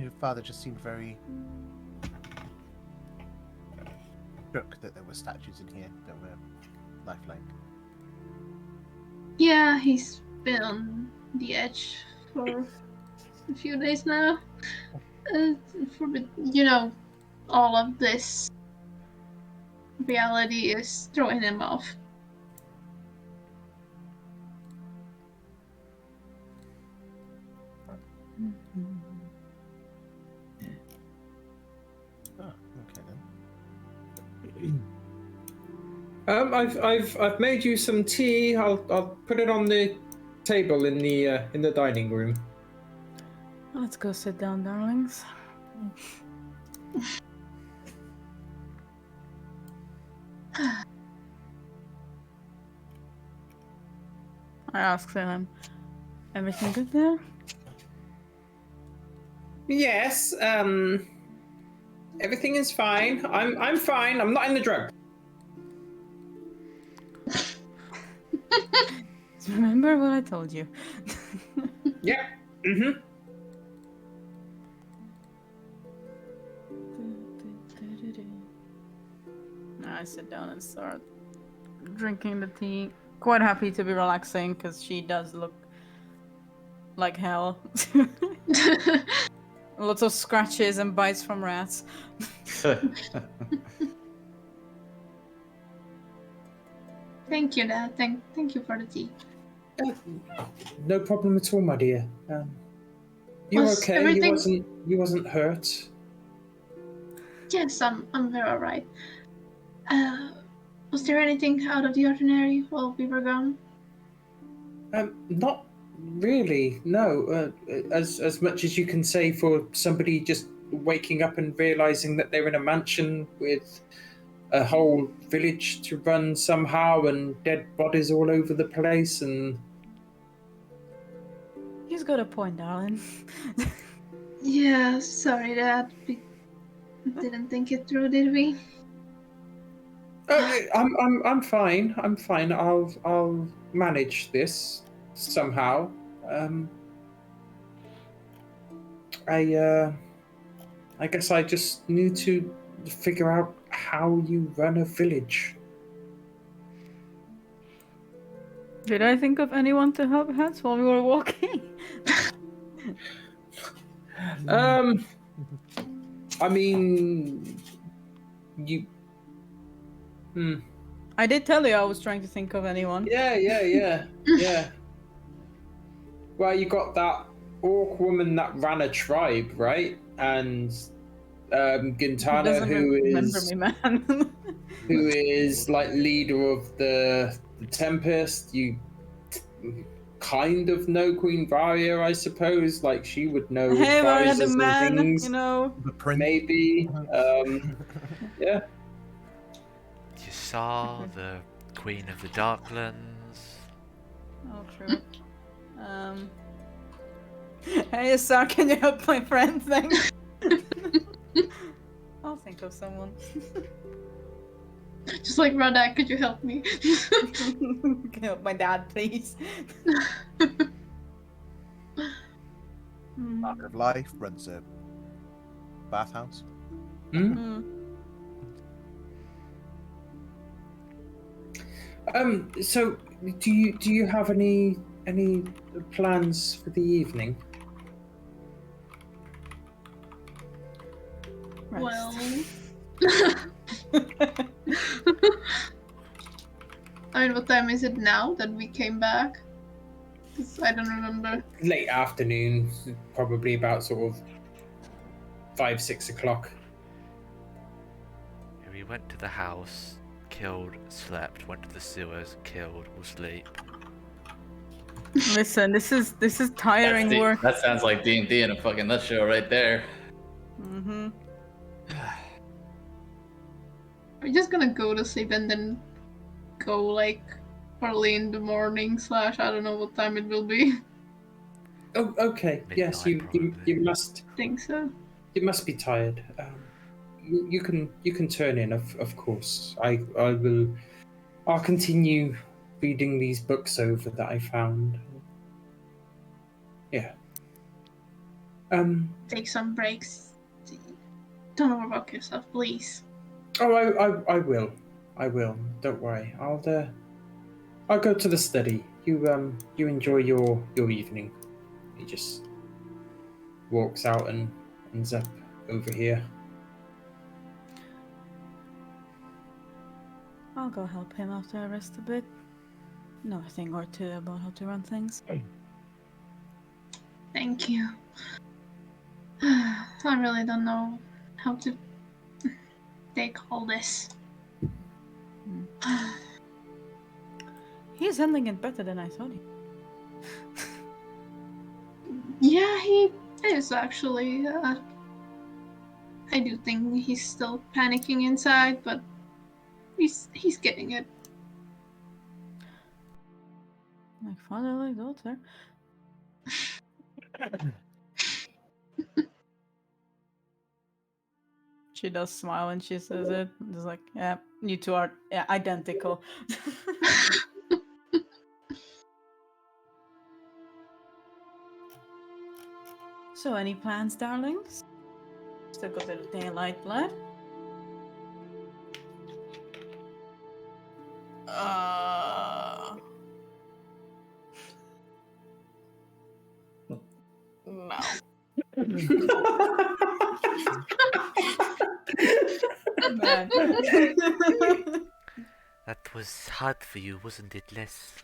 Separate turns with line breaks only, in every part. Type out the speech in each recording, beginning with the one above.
Your father just seemed very shook that there were statues in here that were lifelike.
Yeah, he's been on the edge for a few days now. All of this reality is throwing him off.
Oh, okay then.
I've made you some tea. I'll put it on the table in the dining room.
Let's go sit down, darlings. I asked him, everything good there?
Yes. Everything is fine. I'm fine. I'm not in the drug.
Remember what I told you.
Yep. Mm-hmm.
I sit down and start drinking the tea. Quite happy to be relaxing because she does look like hell. Lots of scratches and bites from rats.
Thank you, Dad. Thank you for the tea.
No problem at all, my dear. You
Was
okay?
everything-
You wasn't hurt.
Yes, I'm very alright. Was there anything out of the ordinary while we were gone?
Not really. No. As much as you can say for somebody just waking up and realizing that they're in a mansion with a whole village to run somehow and dead bodies all over the place and.
He's got a point, darling.
Yeah, sorry, Dad. We didn't think it through, did we?
I'm fine. I'm fine. I'll manage this somehow. I guess I just need to figure out how you run a village.
Did I think of anyone to help Hats while we were walking?
I mean, you.
I did tell you I was trying to think of anyone.
Yeah. Well, you got that orc woman that ran a tribe, right? And Gintana,
Doesn't
who
remember
is
me, man.
who is like leader of the Tempest. You kind of know Queen Varia, I suppose. Like she would know
Hey, Varia the
advisors and
man,
things.
you know.
The prince.
Maybe. Yeah.
You saw the Queen of the Darklands.
Oh, true. Hey, sir, can you help my friend thing? I'll think of someone.
Just like Radak, could you help me?
Can you help my dad, please?
Mark of Life runs a bathhouse.
So do you have any plans for the evening?
Rest.
Well... I mean, what time is it now that we came back? 'Cause I don't remember.
Late afternoon, probably about sort of 5-6 o'clock.
We went to the house, killed, slept, went to the sewers, killed, will sleep.
Listen, this is tiring work.
That sounds like D&D in a fucking nutshell right there.
Mm-hmm.
We're just gonna go to sleep and then go like early in the morning / I don't know what time it will be.
Oh, okay. Yes, you must
Think so.
you must be tired. You can turn in, of course. I'll continue reading these books over that I found. Yeah.
take some breaks. Don't overwork yourself, please.
Oh, I will. I will. Don't worry. I'll go to the study. You enjoy your evening. He just walks out and ends up over here.
I'll go help him after I rest a bit. Know a thing or two about how to run things.
Thank you. I really don't know how to take all this.
He's handling it better than I thought he.
Yeah, he is actually. I do think he's still panicking inside, but he's getting it.
Like father, like daughter. She does smile when she says it. Just like, yeah, you two are identical. So, any plans, darlings? Still got a little daylight left.
No.
Man.
That was hard for you, wasn't it, Les?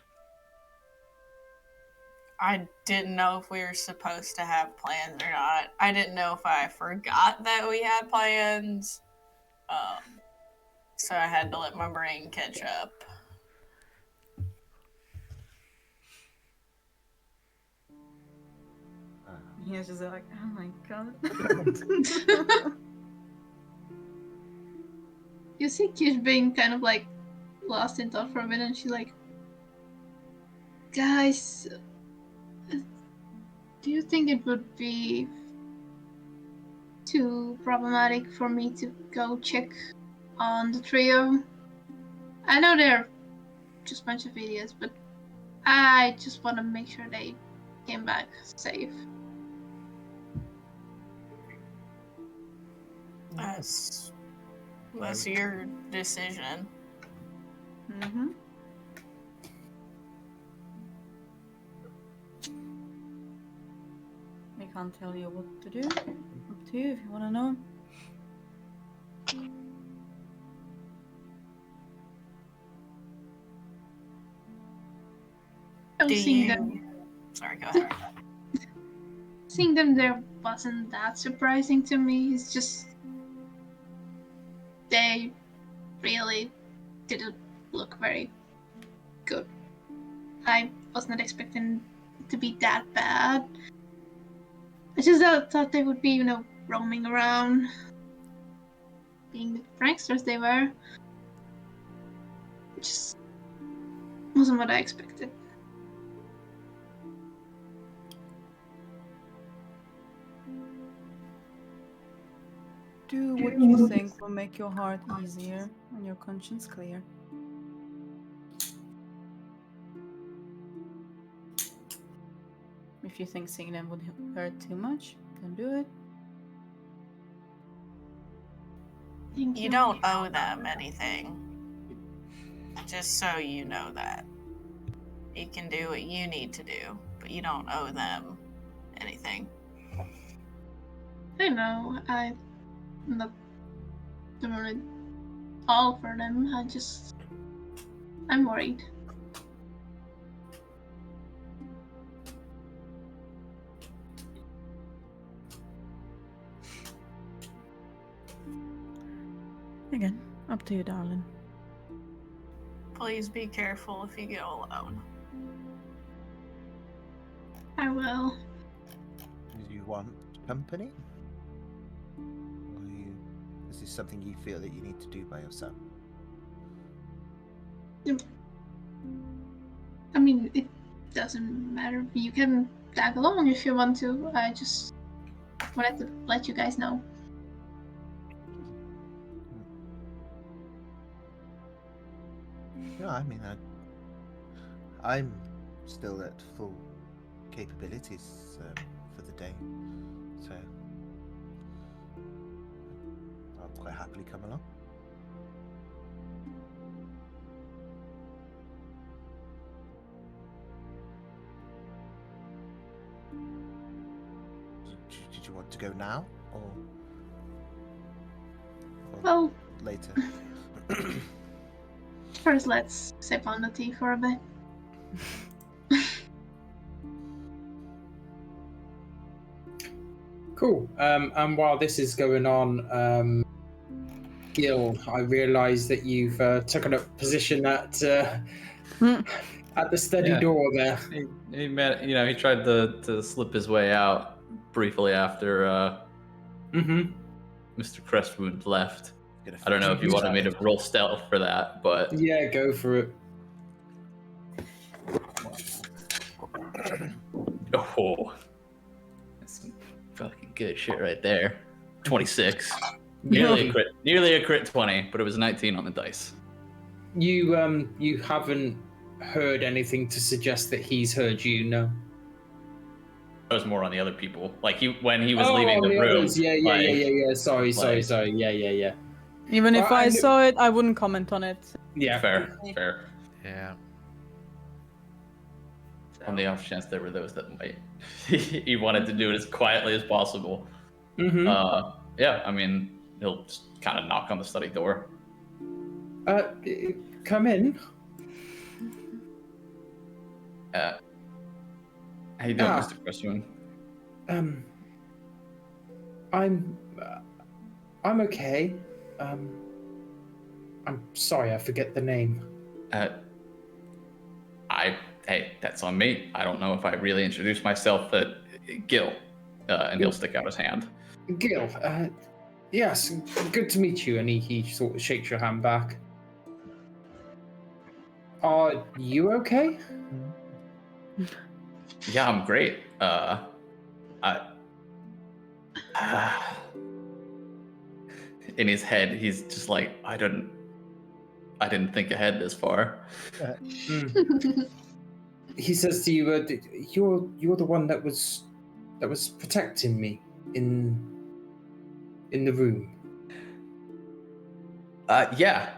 I didn't know if we were supposed to have plans or not. I didn't know if I forgot that we had plans. So I had to let my brain catch up.
He was just like, oh my god.
You see Kish being kind of like lost in thought for a minute, and she's like, guys, do you think it would be too problematic for me to go check on the trio? I know they're just a bunch of idiots, but I just want to make sure they came back safe.
That's your decision.
Mm-hmm. I can't tell you what to do. Up to you if you want to know.
Sorry, go ahead.
Seeing them there wasn't that surprising to me. It's just they really didn't look very good. I was not expecting it to be that bad. I just thought they would be, roaming around, being the pranksters they were. It just wasn't what I expected.
Do what you think will make your heart easier and your conscience clear. If you think seeing them would hurt too much, don't do it.
You don't owe them anything. Just so you know that. You can do what you need to do, but you don't owe them anything.
I know. I'm not doing it all for them. I'm worried.
Again, up to you, darling.
Please be careful if you go alone.
I will.
Do you want company? Or is this something you feel that you need to do by yourself?
I mean, it doesn't matter. You can tag along if you want to. I just wanted to let you guys know.
No, I mean, I'm still at full capabilities for the day, So I'll quite happily come along. Did you want to go now or
Well,
later?
first let's sip on the tea for a bit.
Cool. And while this is going on, Gil, I realise that you've taken a position at the study
Yeah.
door there.
He tried to slip his way out briefly after
Mm-hmm.
Mr. Crestwood left.
Gonna
I don't know if you
fix
wanted me to roll stealth for that, but
Yeah, go for it.
oh, that's some fucking good shit right there. 26, nearly a crit 20, but it was a 19 on the dice.
You haven't heard anything to suggest that he's heard you, no?
That was more on the other people. Like when he was leaving the room.
Others. Yeah. Sorry. Yeah.
Even if
Well,
I
I kn-
saw it, I wouldn't comment on it.
Yeah.
Fair.
Yeah.
On the off chance there were those that might. He wanted to do it as quietly as possible.
Mm-hmm.
Yeah, I mean, he'll just kind of knock on the study door.
Come in.
How you doing,
Ah.
Mr. Crestwood?
I'm okay. I'm sorry, I forget the name.
Hey, that's on me. I don't know if I really introduced myself, but Gil, and he'll stick out his hand.
Gil. Yes, good to meet you. And he sort of shakes your hand back. Are you okay?
Yeah, I'm great. In his head, he's just like, I didn't think ahead this far.
He says to you, "You're the one that was protecting me in the room."
Yeah.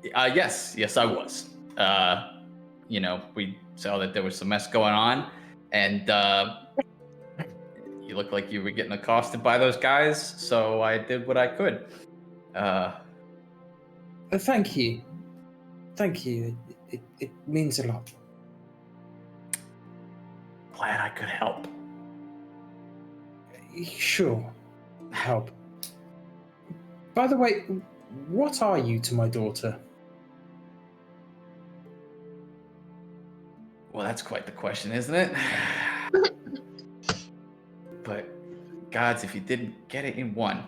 Yes, I was. We saw that there was some mess going on, and you looked like you were getting accosted by those guys, so I did what I could.
Thank you. It means a lot.
Glad I could help.
Sure, help. By the way, what are you to my daughter?
Well, that's quite the question, isn't it? But, gods, if you didn't get it in one.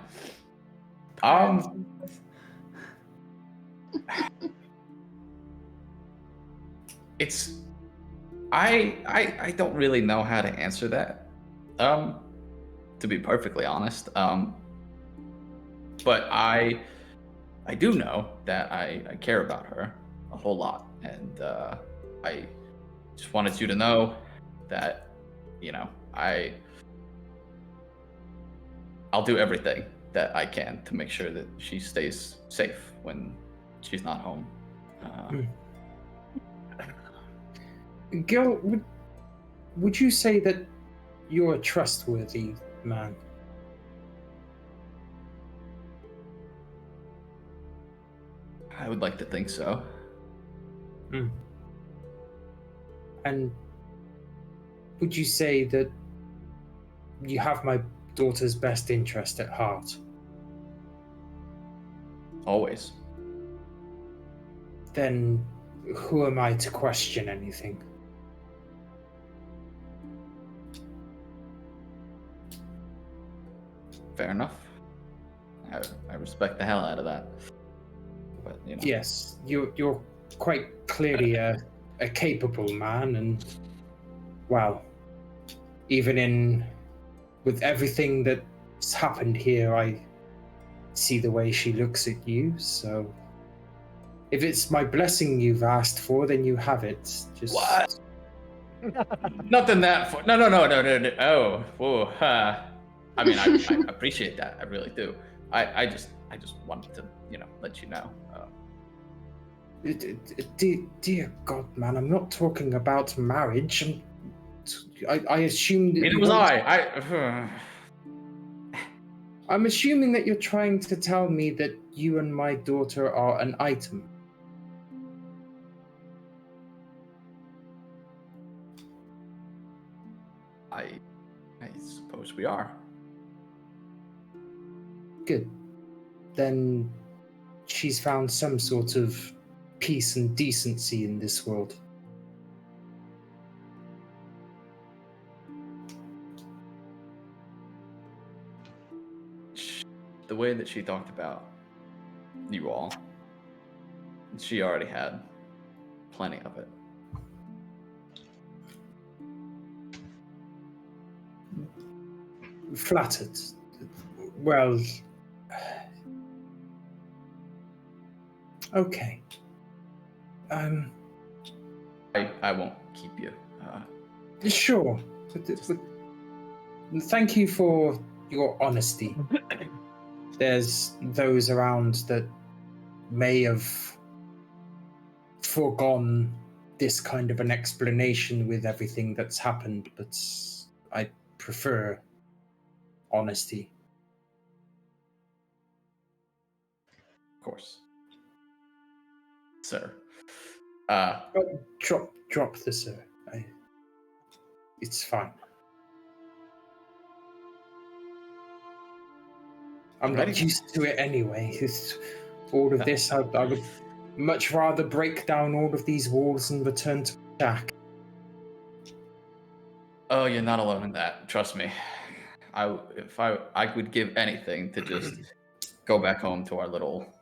It's... I don't really know how to answer that. To be perfectly honest. But I do know that I care about her a whole lot, and I just wanted you to know that, I'll do everything that I can to make sure that she stays safe when she's not home.
Gil, would you say that you're a trustworthy man?
I would like to think so.
And would you say that you have my daughter's best interest at heart?
Always.
Then who am I to question anything?
Fair enough. I respect the hell out of that. But,
Yes, you're quite clearly a capable man, and well, even with everything that's happened here, I see the way she looks at you. So, if it's my blessing you've asked for, then you have it. Just
What? Nothing that. No. Oh, whoa, I mean, I appreciate that. I really do. I just wanted to, let you know.
Dear God, man, I'm not talking about marriage. I assumed that
It was
I'm assuming that you're trying to tell me that you and my daughter are an item.
I suppose we are.
Good. Then she's found some sort of peace and decency in this world.
The way that she talked about you all, she already had plenty of it.
Flattered. Well, okay.
I won't keep you.
Sure. But thank you for your honesty. There's those around that may have foregone this kind of an explanation with everything that's happened, but I prefer honesty.
Of course. Sir.
Drop the sir. It's fine. I'm not used to it anyway. All of this, I would much rather break down all of these walls and return to Jack.
Oh, you're not alone in that. Trust me. If I would give anything to just go back home to our little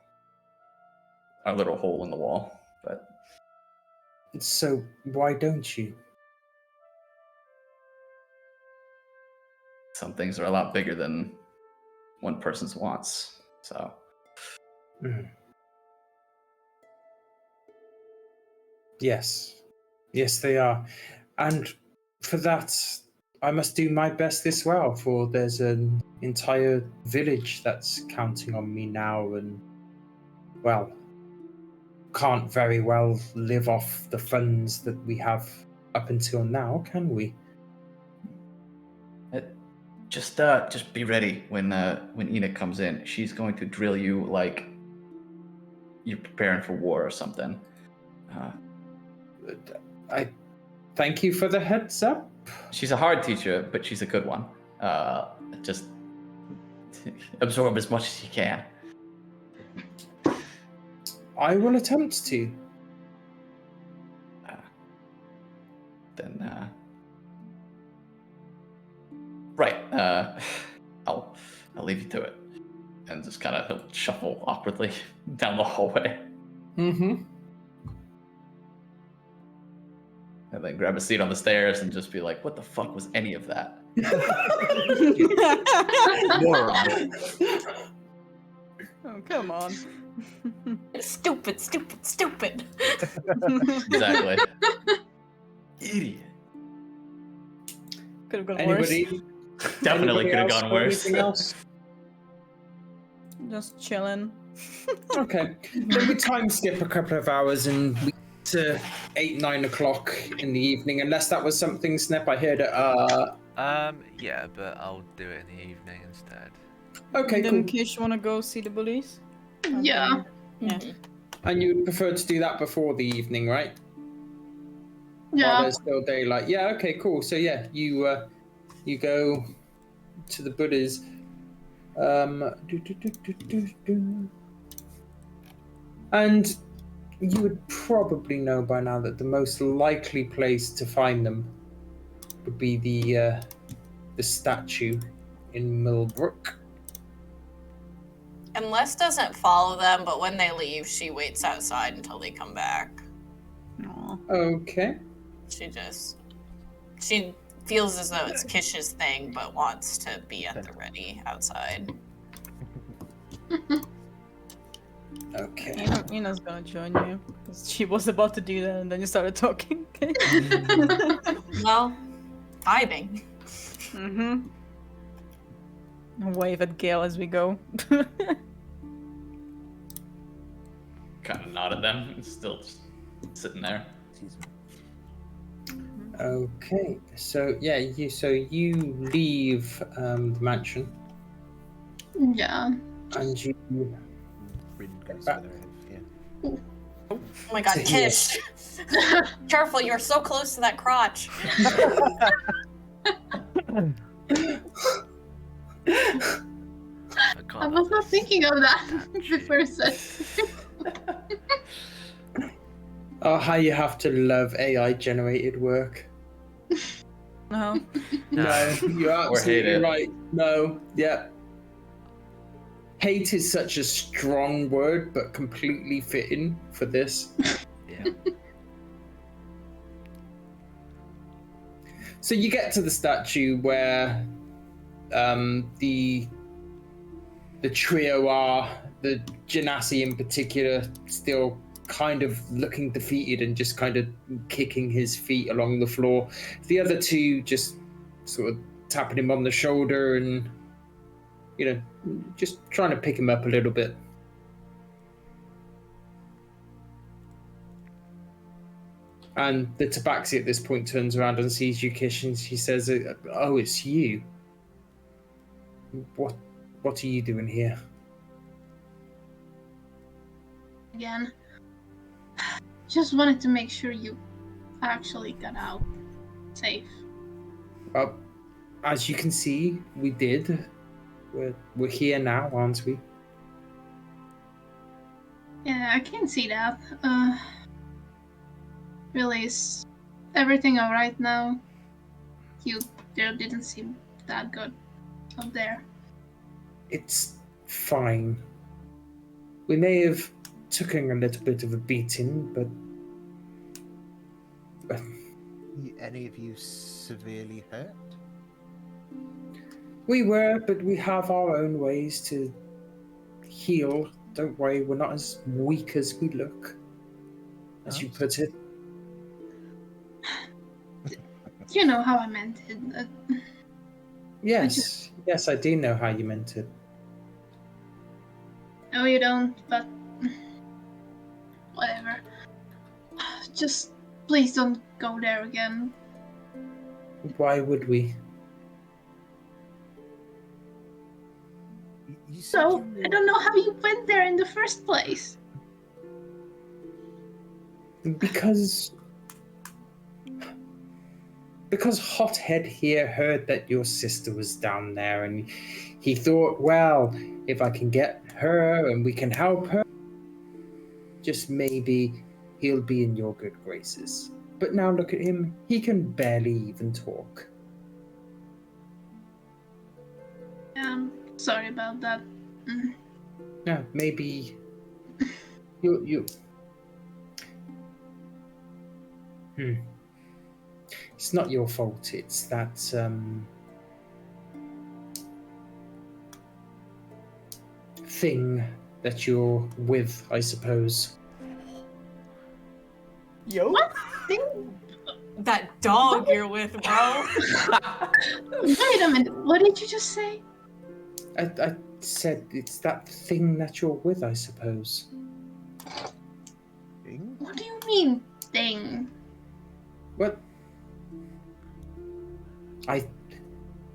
hole in the wall. But
so why don't you?
Some things are a lot bigger than one person's wants. So.
Yes, they are, and for that, I must do my best as well. For there's an entire village that's counting on me now, and well, can't very well live off the funds that we have up until now, can we?
Just be ready when Ina comes in. She's going to drill you like you're preparing for war or something.
I thank you for the heads up.
She's a hard teacher, but she's a good one. Just absorb as much as you can.
I will attempt to.
Right. I'll leave you to it, and just kind of he'll shuffle awkwardly down the hallway.
Mm-hmm.
And then grab a seat on the stairs and just be like, "What the fuck was any of that?"
Oh, come on.
Stupid.
Exactly. Idiot.
Could have gone
Anybody?
worse.
Definitely
Anybody
could have
else
gone
got
worse.
anything else?
Just chilling.
Okay. Then we time skip a couple of hours and we get to 8-9 o'clock in the evening, unless that was something, Snip, I heard it.
Yeah, but I'll do it in the evening instead.
Okay,
Then
cool.
in case you want to go see the bullies.
Yeah.
Yeah.
And you would prefer to do that before the evening, right? While
Yeah.
there's still daylight. Yeah, okay, cool. So yeah, you go to the Buddhas. And you would probably know by now that the most likely place to find them would be the statue in Millbrook.
And Les doesn't follow them, but when they leave, she waits outside until they come back.
Aw.
Okay.
She feels as though it's Kish's thing, but wants to be at the ready outside.
Okay.
Ina's gonna join you. 'Cause she was about to do that and then you started talking. Okay.
Well, vibing.
Mm-hmm. Wave at Gale as we go.
Kind of nod at them. It's still just sitting there.
Okay, so yeah, you leave the mansion
Yeah.
and you.
Rin goes
Back.
further ahead. Yeah.
Oh my god,
So here.
Kish! Careful, you're so close to that crotch.
I was not thinking of that the first second.
Oh, how you have to love AI generated work.
No.
No, you're
Or hate
absolutely
it.
right. No, yeah. Hate is such a strong word, but completely fitting for this.
Yeah.
So you get to the statue where the trio are, the Genasi in particular, still kind of looking defeated and just kind of kicking his feet along the floor. The other two just sort of tapping him on the shoulder and, you know, just trying to pick him up a little bit. And the Tabaxi at this point turns around and sees you, Kish, and she says, "Oh, it's you. What are you doing here?"
Again. Just wanted to make sure you actually got out safe.
Well, as you can see, we did. We're here now, aren't we?
Yeah, I can see that. Really, is everything alright now? You there didn't seem that good up there.
It's fine. We may have taken a little bit of a beating, but
Any of you severely hurt?
we were. But we have our own ways to heal. Don't worry, we're not as weak as we look, as you put it.
You know how I meant it.
Yes, yes, I do know how you meant it.
No, you don't, but whatever. Just please don't go there again.
Why would we?
You said
So,
you
I don't know how you went there in the first place.
Because Hothead here heard that your sister was down there, and he thought, well, if I can get her and we can help her, just maybe he'll be in your good graces. But now look at him, he can barely even talk.
I'm sorry about that.
No, maybe you. It's not your fault. It's that thing that you're with, I suppose.
Yo.
What thing?
That dog you're with, bro.
Wait a minute, what did you just say?
I said it's that thing that you're with, I suppose.
Thing?
What do you mean, thing?
What? I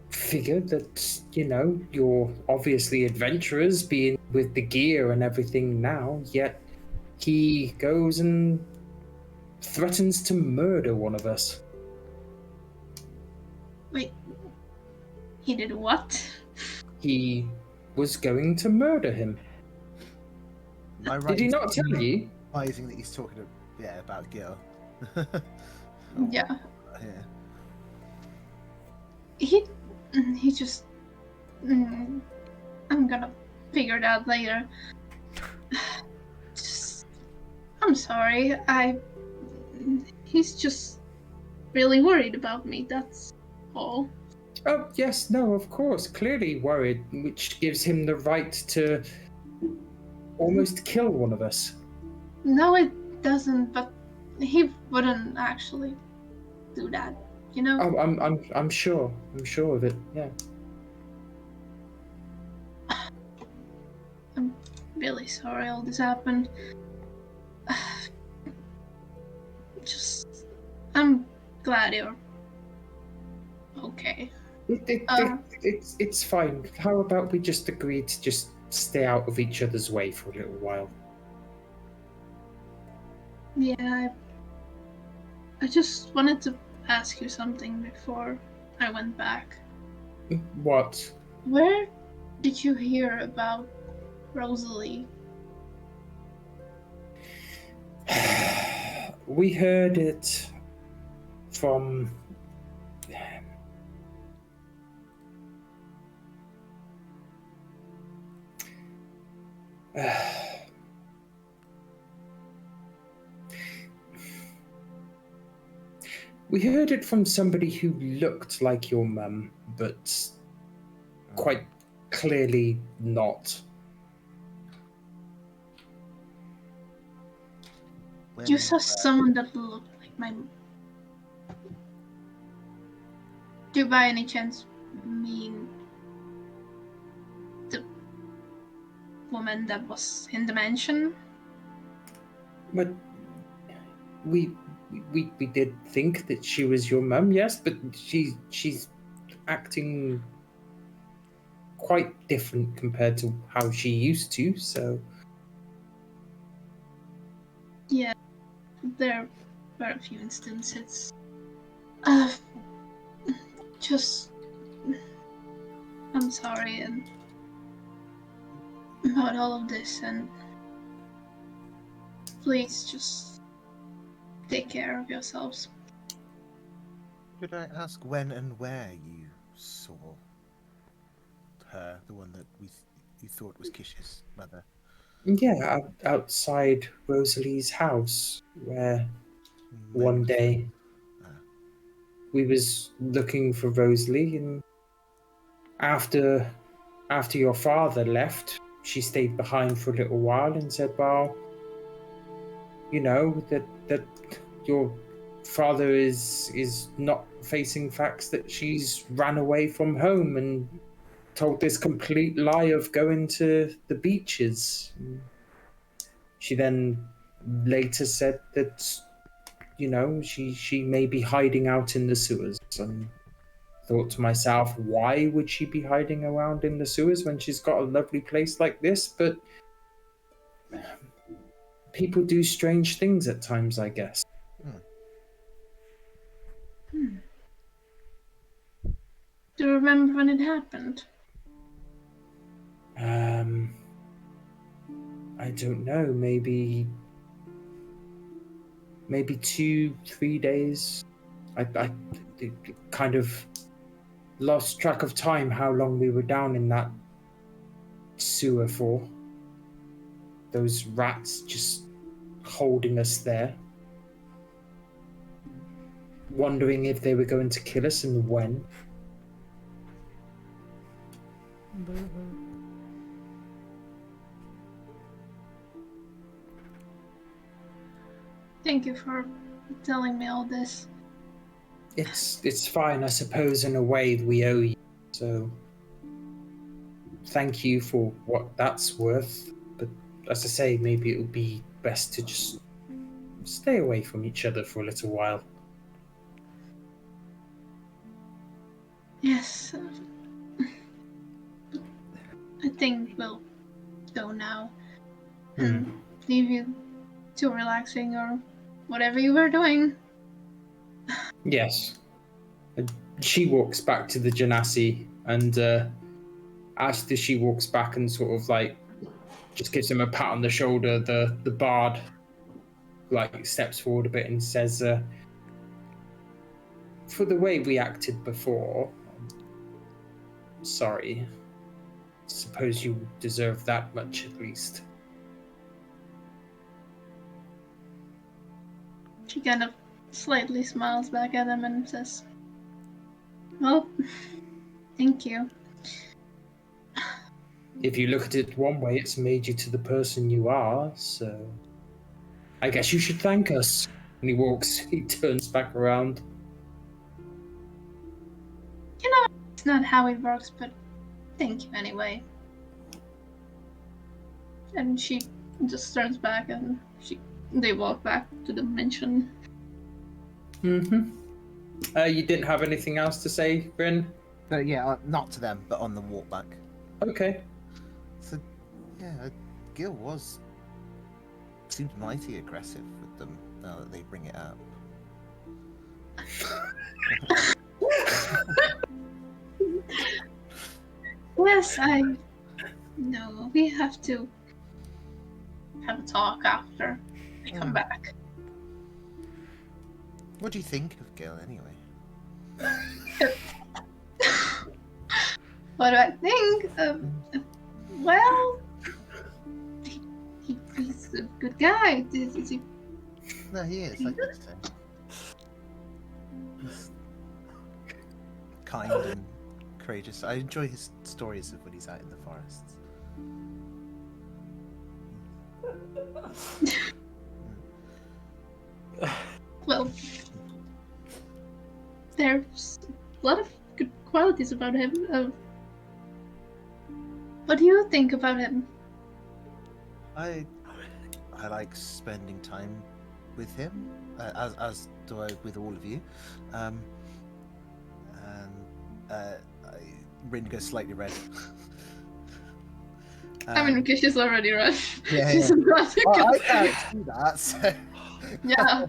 figured that, you know, you're obviously adventurers, being with the gear and everything now, yet he goes and threatens to murder one of us.
Wait, he did what?
He was going to murder him.
Am I right
Did he
in
not tell you?
surmising that he's talking about Gil?
Yeah,
Yeah.
he just. I'm gonna figure it out later. Just, I'm sorry. He's just really worried about me. That's all.
Oh, yes, no, of course. Clearly worried, which gives him the right to almost kill one of us.
No, it doesn't. But he wouldn't actually do that. You know.
Oh, I'm sure. I'm sure of it. Yeah.
really sorry all this happened. I'm glad you're okay.
It's fine. How about we just agree to just stay out of each other's way for a little while?
Yeah, I just wanted to ask you something before I went back.
What?
Where did you hear about Rosalie?
We heard it from we heard it from somebody who looked like your mum, but quite clearly not.
You saw someone that looked like my mom. Do you by any chance mean the woman that was in the mansion?
But we did think that she was your mum, yes, but she's acting quite different compared to how she used to, so
Yeah, there were a few instances. Just I'm sorry and about all of this, and please just take care of yourselves.
Could I ask when and where you saw her, the one that you thought was Kish's mother?
yeah, outside Rosalie's house, where
When
one
was
day
that?
we was looking for Rosalie, and after your father left, she stayed behind for a little while and said, well, you know, that your father is not facing facts that she's ran away from home and told this complete lie of going to the beaches. She then later said that, you know, she may be hiding out in the sewers, and thought to myself, why would she be hiding around in the sewers when she's got a lovely place like this? But people do strange things at times, I guess.
Do you remember when it happened?
I don't know, maybe 2-3 days. I kind of lost track of time how long we were down in that sewer for. Those rats just holding us there. Wondering if they were going to kill us and when.
Thank you for telling me all this.
It's fine, I suppose in a way we owe you, so thank you for what that's worth. But as I say, maybe it would be best to just stay away from each other for a little while.
Yes. I think we'll go now and leave you to relaxing or whatever you were doing.
Yes. And she walks back to the Genasi, and as she walks back and sort of like just gives him a pat on the shoulder, the bard like steps forward a bit and says, for the way we acted before, sorry. Suppose you deserve that much at least.
She kind of slightly smiles back at him and says, well, thank you.
If you look at it one way, it's made you to the person you are, so I guess you should thank us. And he turns back around.
You know, it's not how it works, but thank you anyway. And she just turns back and they walk back to the mansion.
You didn't have anything else to say, Bryn?
Yeah, not to them, but on the walk back.
Okay.
So, yeah, Gil seemed mighty aggressive with them now that they bring it up.
Yes, I know. We have to have a talk after we come back.
What do you think of Gil, anyway?
What do I think? Well, he's a good guy. Is he?
No, he is. I think so. He's kind and courageous. I enjoy his stories of when he's out in the forests.
Well, there's a lot of good qualities about him. What do you think about him?
I like spending time with him, as do I with all of you. Rin goes slightly red.
I mean, because she's already red.
Yeah,
She's
yeah.
about to
Well,
go.
I can't see that. So.
Yeah.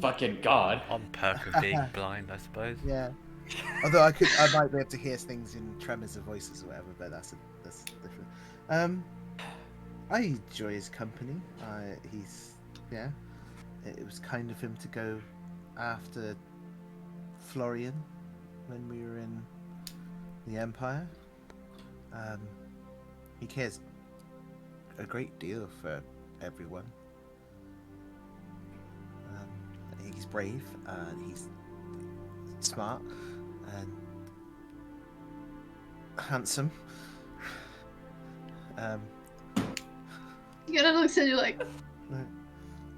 Fucking God.
On perk of being blind, I suppose.
Yeah. Although I might be able to hear things in tremors of voices or whatever, but that's different. I enjoy his company. It was kind of him to go after Florian when we were in the Empire. He cares a great deal for everyone. He's brave and he's smart and handsome.
You gotta look at you like
No.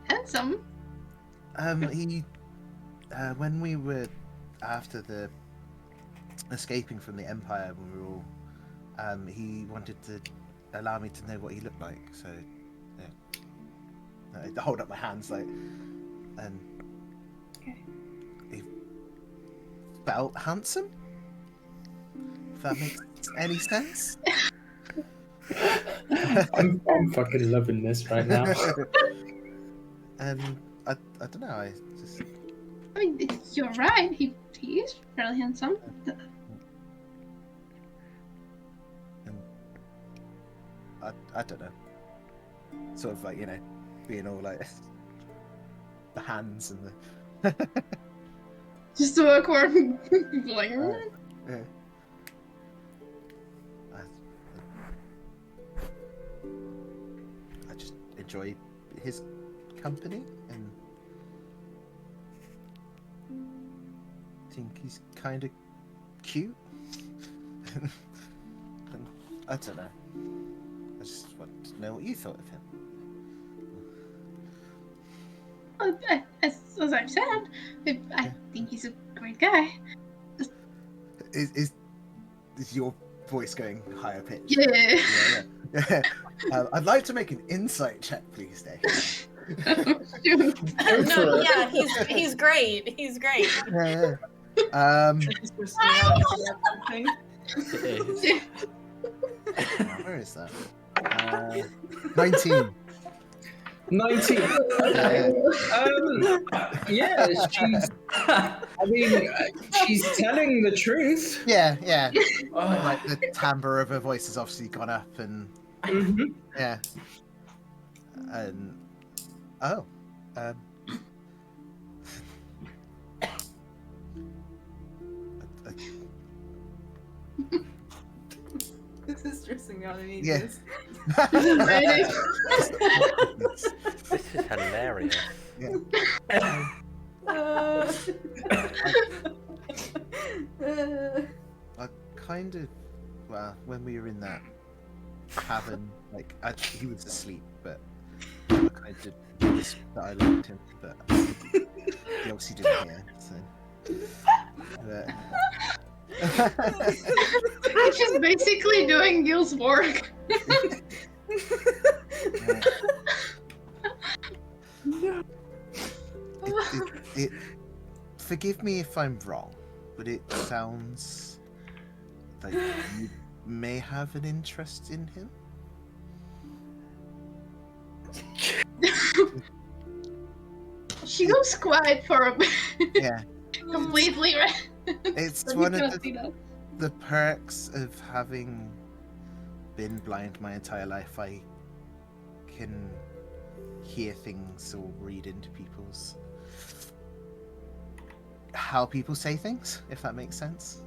handsome.
He when we were after the escaping from the Empire, when we were all he wanted to allow me to know what he looked like. So yeah, I hold up my hands like, and he felt handsome. If that makes any sense.
I'm fucking loving this right now.
And I don't know. I just
I mean, you're right. He is fairly handsome.
I don't know. Sort of like, you know, being all like the hands and the
Just so awkward. Like,
yeah. I just enjoy his company and think he's kind of cute. And I don't know. I just want to know what you thought of him.
as I've said, I think he's a great guy.
Is your voice going higher pitched?
Yeah.
Yeah. I'd like to make an insight check, please, Dave.
No, yeah, he's great. He's great.
Yeah. Where is that? 19.
19. Yeah, she's telling the truth.
Yeah. Like the timbre of her voice has obviously gone up, and yeah. And
This is stressing me out. I need
Yeah.
this.
This is hilarious.
Yeah. I kind of, well, when we were in that cabin, like he was asleep, but I kind of noticed that I liked him, but he obviously didn't hear. So, but...
think she's basically doing Gil's work.
Forgive me if I'm wrong, but it sounds like you may have an interest in him.
She goes quiet for a bit.
Yeah.
Completely right.
It's
But
one
you
of
cannot see that.
the perks of having been blind my entire life. I can hear things or read into people's how people say things, if that makes sense.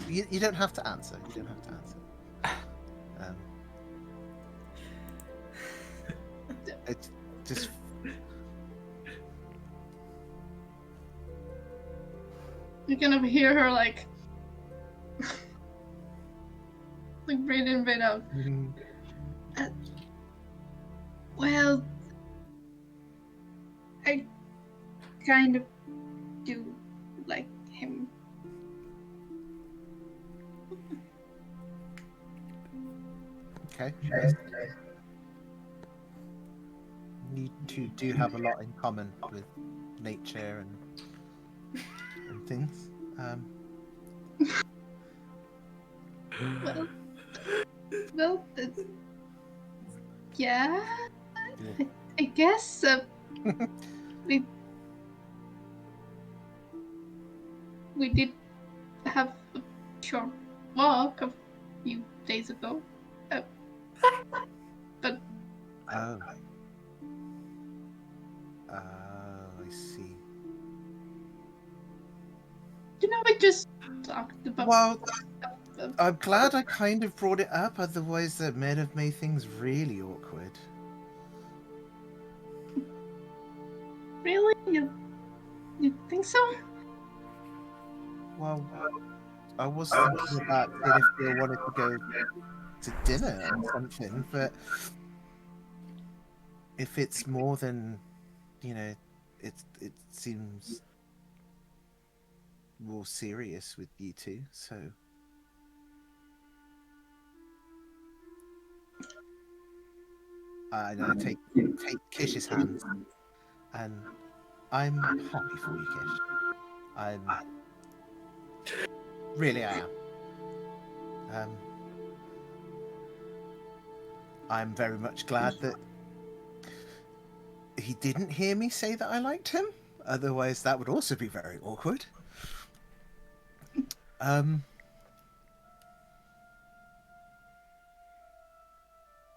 You don't have to answer. You don't have to answer. It's just
You can hear her like breathe in, breathe out. Well, I kind of do like him.
okay. You two do have a lot in common with nature and things.
Well, yeah, I guess we did have a short walk a few days ago, but
Oh. I see.
we just talked about.
Well, I'm glad I kind of brought it up, otherwise that may have made things really awkward.
Really, you think so?
Well, I was thinking about it if they wanted to go to dinner or something, but if it's more than, it seems more serious with you two, so. I take Kish's hand, and I'm happy for you, Kish. Really I am. I'm very much glad that he didn't hear me say that I liked him. Otherwise, that would also be very awkward.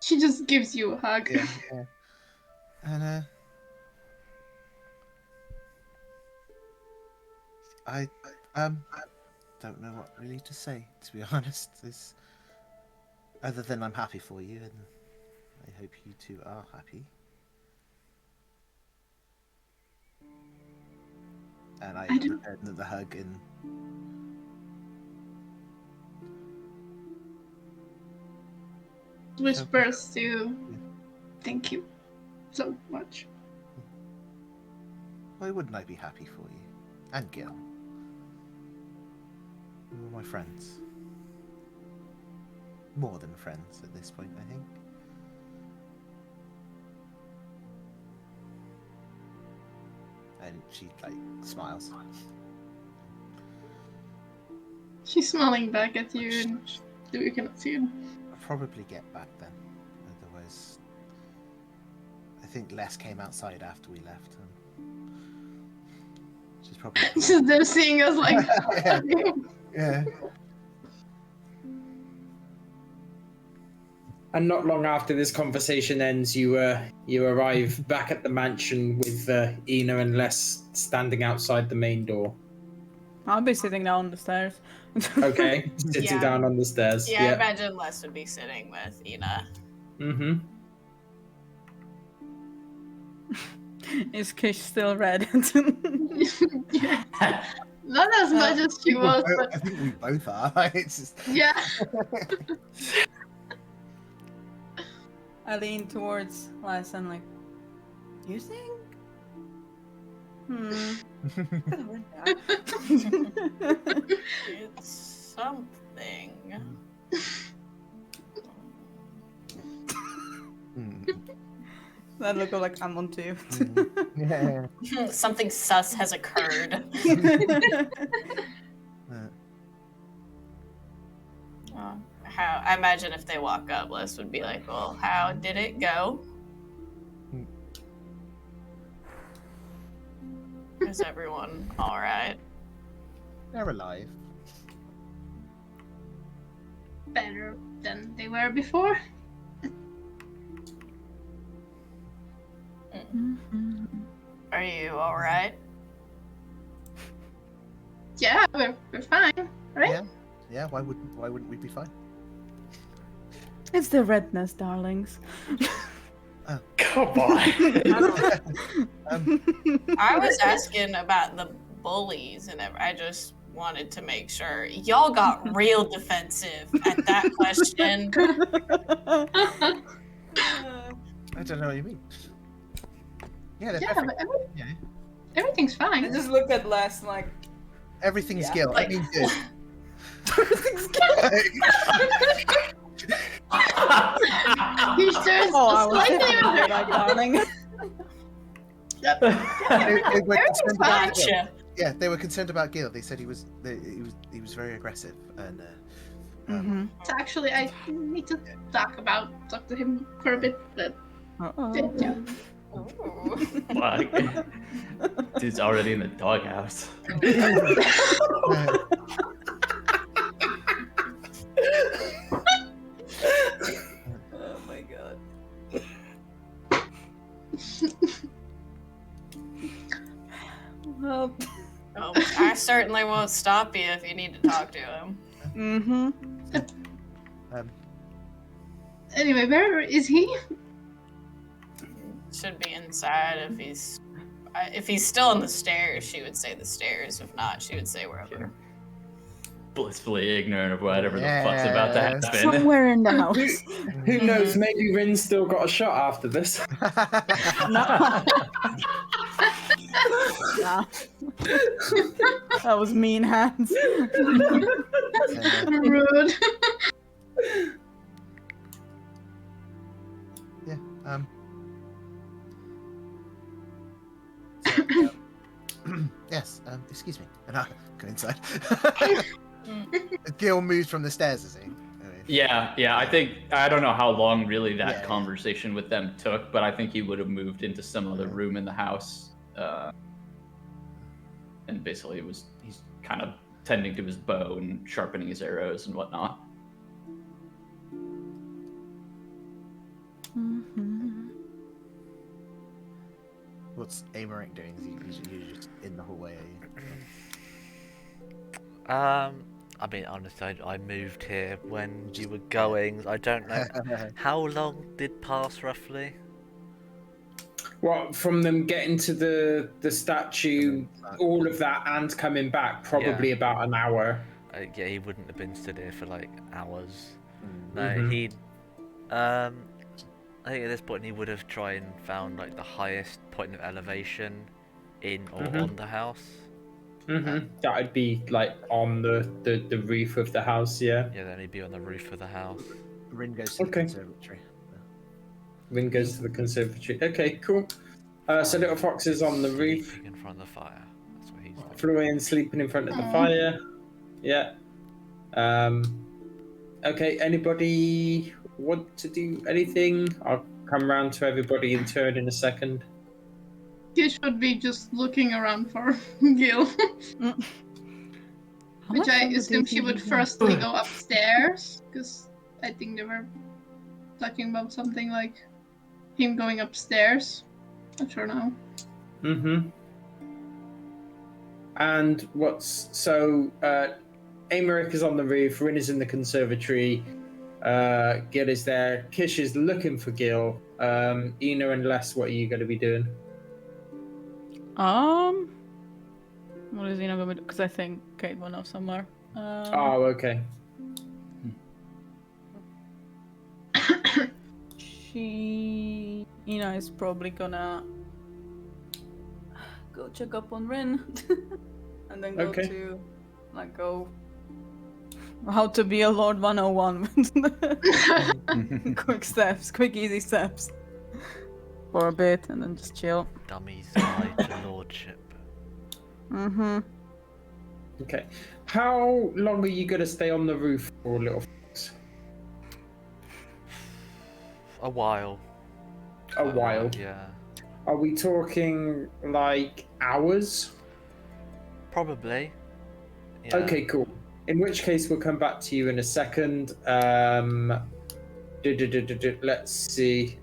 She just gives you a hug.
Yeah. And I don't know what really to say, to be honest. Other than I'm happy for you, and I hope you two are happy. And I returned the hug and
Whispers to thank you so much.
why wouldn't I be happy for you? And Gil. You were my friends. More than friends at this point, I think. And she, smiles.
She's smiling back at you, and you cannot see it.
I'll probably get back then. Otherwise, I think Les came outside after we left. And she's probably...
Just them seeing us like...
Yeah.
And not long after this conversation ends, you arrive back at the mansion with Ina and Les standing outside the main door.
I'll be sitting down on the stairs.
Okay, sitting
Yeah.
down on the stairs.
Yeah, I
Yeah.
imagine Les would be sitting with Ina.
Mm-hmm.
Is Kish still red?
Yeah. Not as much as she was,
I
but
think we both are. It's just...
yeah.
I lean towards Les and you think
It's something.
That look like I'm on too.
Yeah.
Something sus has occurred. How? I imagine if they walk up, Les would be like, "Well, how did it go? Is everyone all right?"
They're alive.
Better than they were before.
Are you all right?
Yeah, we're fine, right?
Yeah. Yeah. Why wouldn't we be fine?
It's the redness, darlings.
Come on.
I was asking about the bullies and I just wanted to make sure y'all got real defensive at that question.
I don't know what you mean. Yeah. They're
Yeah,
perfect.
but
Yeah.
everything's fine.
I just look at Les like
Everything's
Yeah,
Gil.
like-
I mean, good.
everything's good.
He's just
Oh, I was
slightly
definitely
under.
like darling.
They were
Everything's
concerned about Gil.
Gotcha.
Yeah, they were concerned about Gil. They said he was very aggressive and.
So actually, I need to talk to him for a bit. But yeah.
Ooh.
Fuck. Dude's already in the doghouse.
Oh my god. Well,
Oh, I certainly won't stop you if you need to talk to him.
Anyway, where is he?
Should be inside if he's still on the stairs. She would say the stairs. If not, she would say wherever.
Blissfully ignorant of whatever the fuck's about to
Yes.
happen.
somewhere in the house.
Who knows? Maybe Rin's still got a shot after this.
No. Nah. That was mean hands.
Rude.
Yeah. Yes. Excuse me. And I go inside. Gil moves from the stairs, is he? Anyway.
Yeah. I don't know how long really that
Yeah.
conversation with them took, but I think he would have moved into some other room in the house. And basically he's kind of tending to his bow and sharpening his arrows and whatnot.
What's Amaric doing? Is he just in the hallway?
I mean, honestly, I moved here when you were going. I don't know. How long did pass, roughly?
What, from them getting to the statue, all of that, and coming back, probably about an hour.
Yeah, he wouldn't have been stood here for like hours.
Mm.
No,
Mhm.
he'd. I think at this point he would have tried and found like the highest point of elevation in or on the house.
That would be like on the roof of the house, yeah.
Yeah, then he'd be on the roof of the house.
Rin goes to the
Okay.
conservatory.
Rin goes to the conservatory. Okay, cool. So Little Fox is on the roof.
Sleeping in front of the fire. That's what he's doing.
Florian sleeping in front of the fire. Yeah. Okay, anybody want to do anything? I'll come round to everybody in turn in a second.
You should be just looking around for Gil. Which I assume she would firstly go upstairs, because I think they were talking about something like him going upstairs. Not sure now.
And Amaric is on the roof, Rin is in the conservatory, Gil is there, Kish is looking for Gil. Ina and Les, what are you going to be doing?
What is he not gonna do? Because I think Kate will know somewhere.
Oh, okay.
Ina is probably gonna go check up on Rin, and then go
Okay.
to like go how to be a Lord 101. quick easy steps for a bit, and then just chill.
Dummy's guide to lordship.
Mm-hmm.
Okay. How long are you going to stay on the roof for, Little Fox?
A while.
A
Quite
while.
Yeah.
Are we talking like hours?
Probably. Yeah.
Okay, cool. In which case, we'll come back to you in a second. Let's see.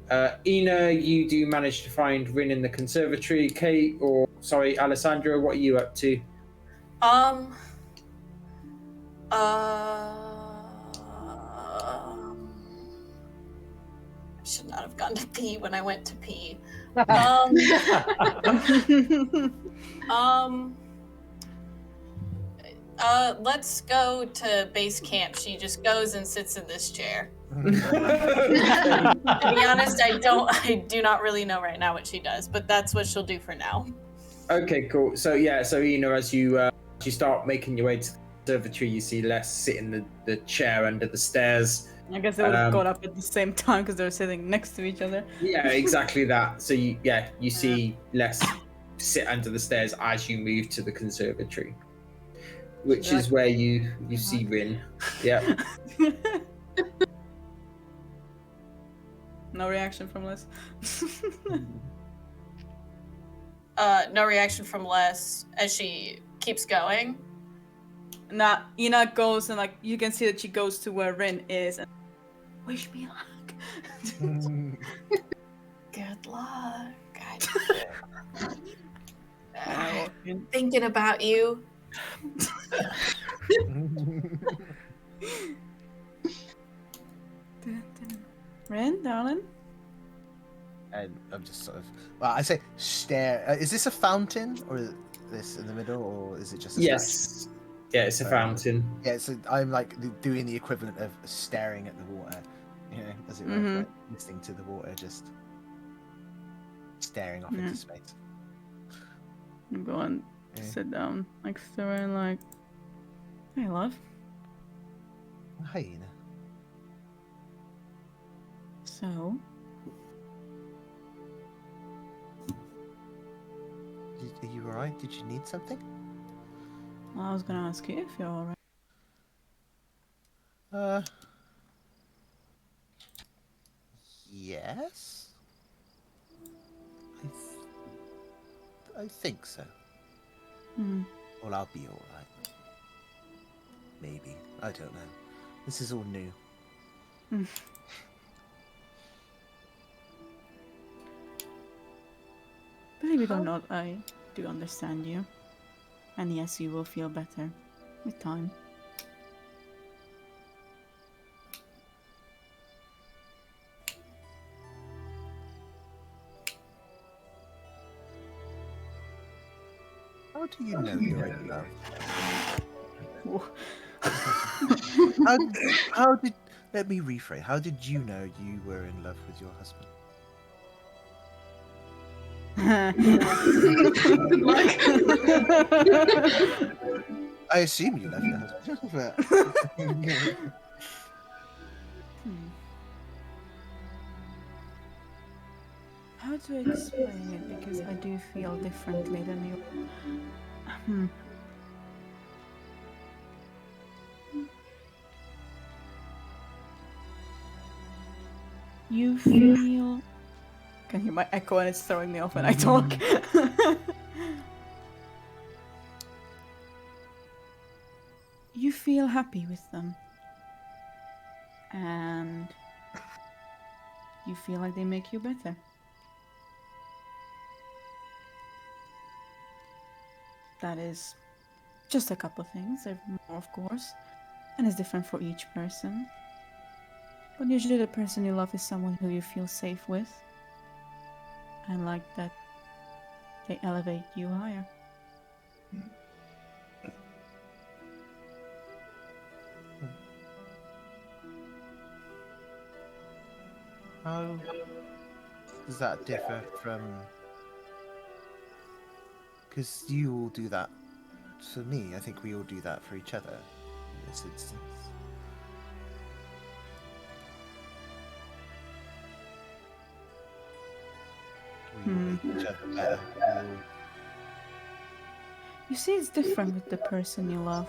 Ina, you do manage to find Rin in the conservatory. Kate, or sorry, Alessandra, what are you up to?
I should not have gone to pee when I went to pee. Let's go to base camp. She just goes and sits in this chair. To be honest, I do not really know right now what she does, but that's what she'll do for now.
Okay, cool. So Ina, as you start making your way to the conservatory, you see Les sit in the chair under the stairs.
I guess they would have got up at the same time because they're sitting next to each other.
Yeah, exactly that. So you see Les sit under the stairs as you move to the conservatory, which is where you see Rin. Yeah.
No reaction from Les.
No reaction from Les as she keeps going.
Nah, Ina goes and like you can see that she goes to where Rin is and wish me luck.
Good luck.
I
Thinking about you.
Rin, darling.
And I'm just sort of. Well, I say stare. Is this a fountain, or is this in the middle, or is it just? A
Yes. Yeah, it's a fountain.
Yeah, so I'm like doing the equivalent of staring at the water, you know, as it were, like, listening to the water, just staring off into space.
I'm going to sit down next to her and like, hey, love.
Hi, Ina.
So,
Are you alright? Did you need something?
I was gonna ask you if you're alright.
Yes. I think so. Well, I'll be alright. Maybe. I don't know. This is all new.
Believe it or not, I do understand you. And yes, you will feel better with time.
How do you know you're in love? Let me rephrase. How did you know you were in love with your husband?
Good luck.
I assume you love your husband. But...
How to explain it? Because I do feel differently than you. You feel... I can hear my echo and it's throwing me off when I talk. You feel happy with them. And you feel like they make you better. That is just a couple things. There are more, of course, and it's different for each person. But usually the person you love is someone who you feel safe with, and like that they elevate you higher.
How does that differ from Because you all do that for me. I think we all do that for each other in this instance. We all make each other better.
You see, it's different with the person you love.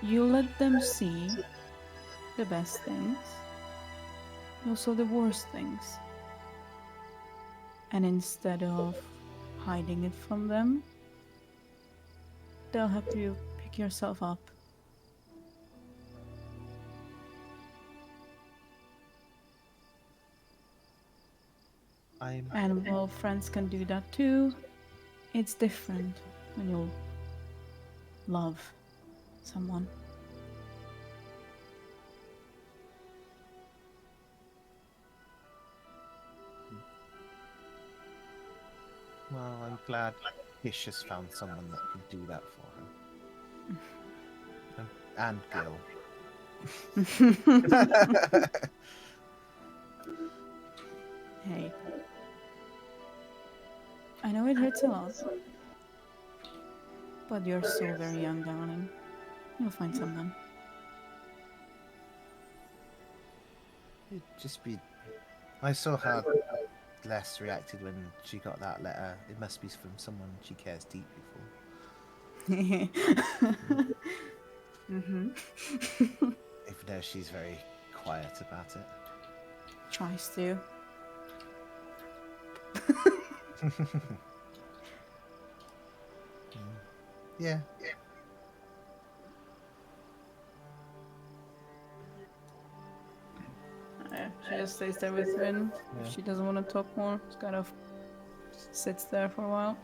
You let them see the best things, and also the worst things. And instead of hiding it from them, they'll help you pick yourself up. And while friends can do that too, it's different when you love someone.
Well, I'm glad Gish has found someone that can do that for him. And Gil.
Hey. I know it hurts a lot. But you're still very young, darling. You'll find someone.
It'd just be... I saw how Les reacted when she got that letter. It must be from someone she cares deeply for.
Mm-hmm.
Even though she's very quiet about it.
Tries to.
Yeah.
She just stays there with Vin.
Yeah.
She doesn't want to talk more. Just kind of sits there for a while.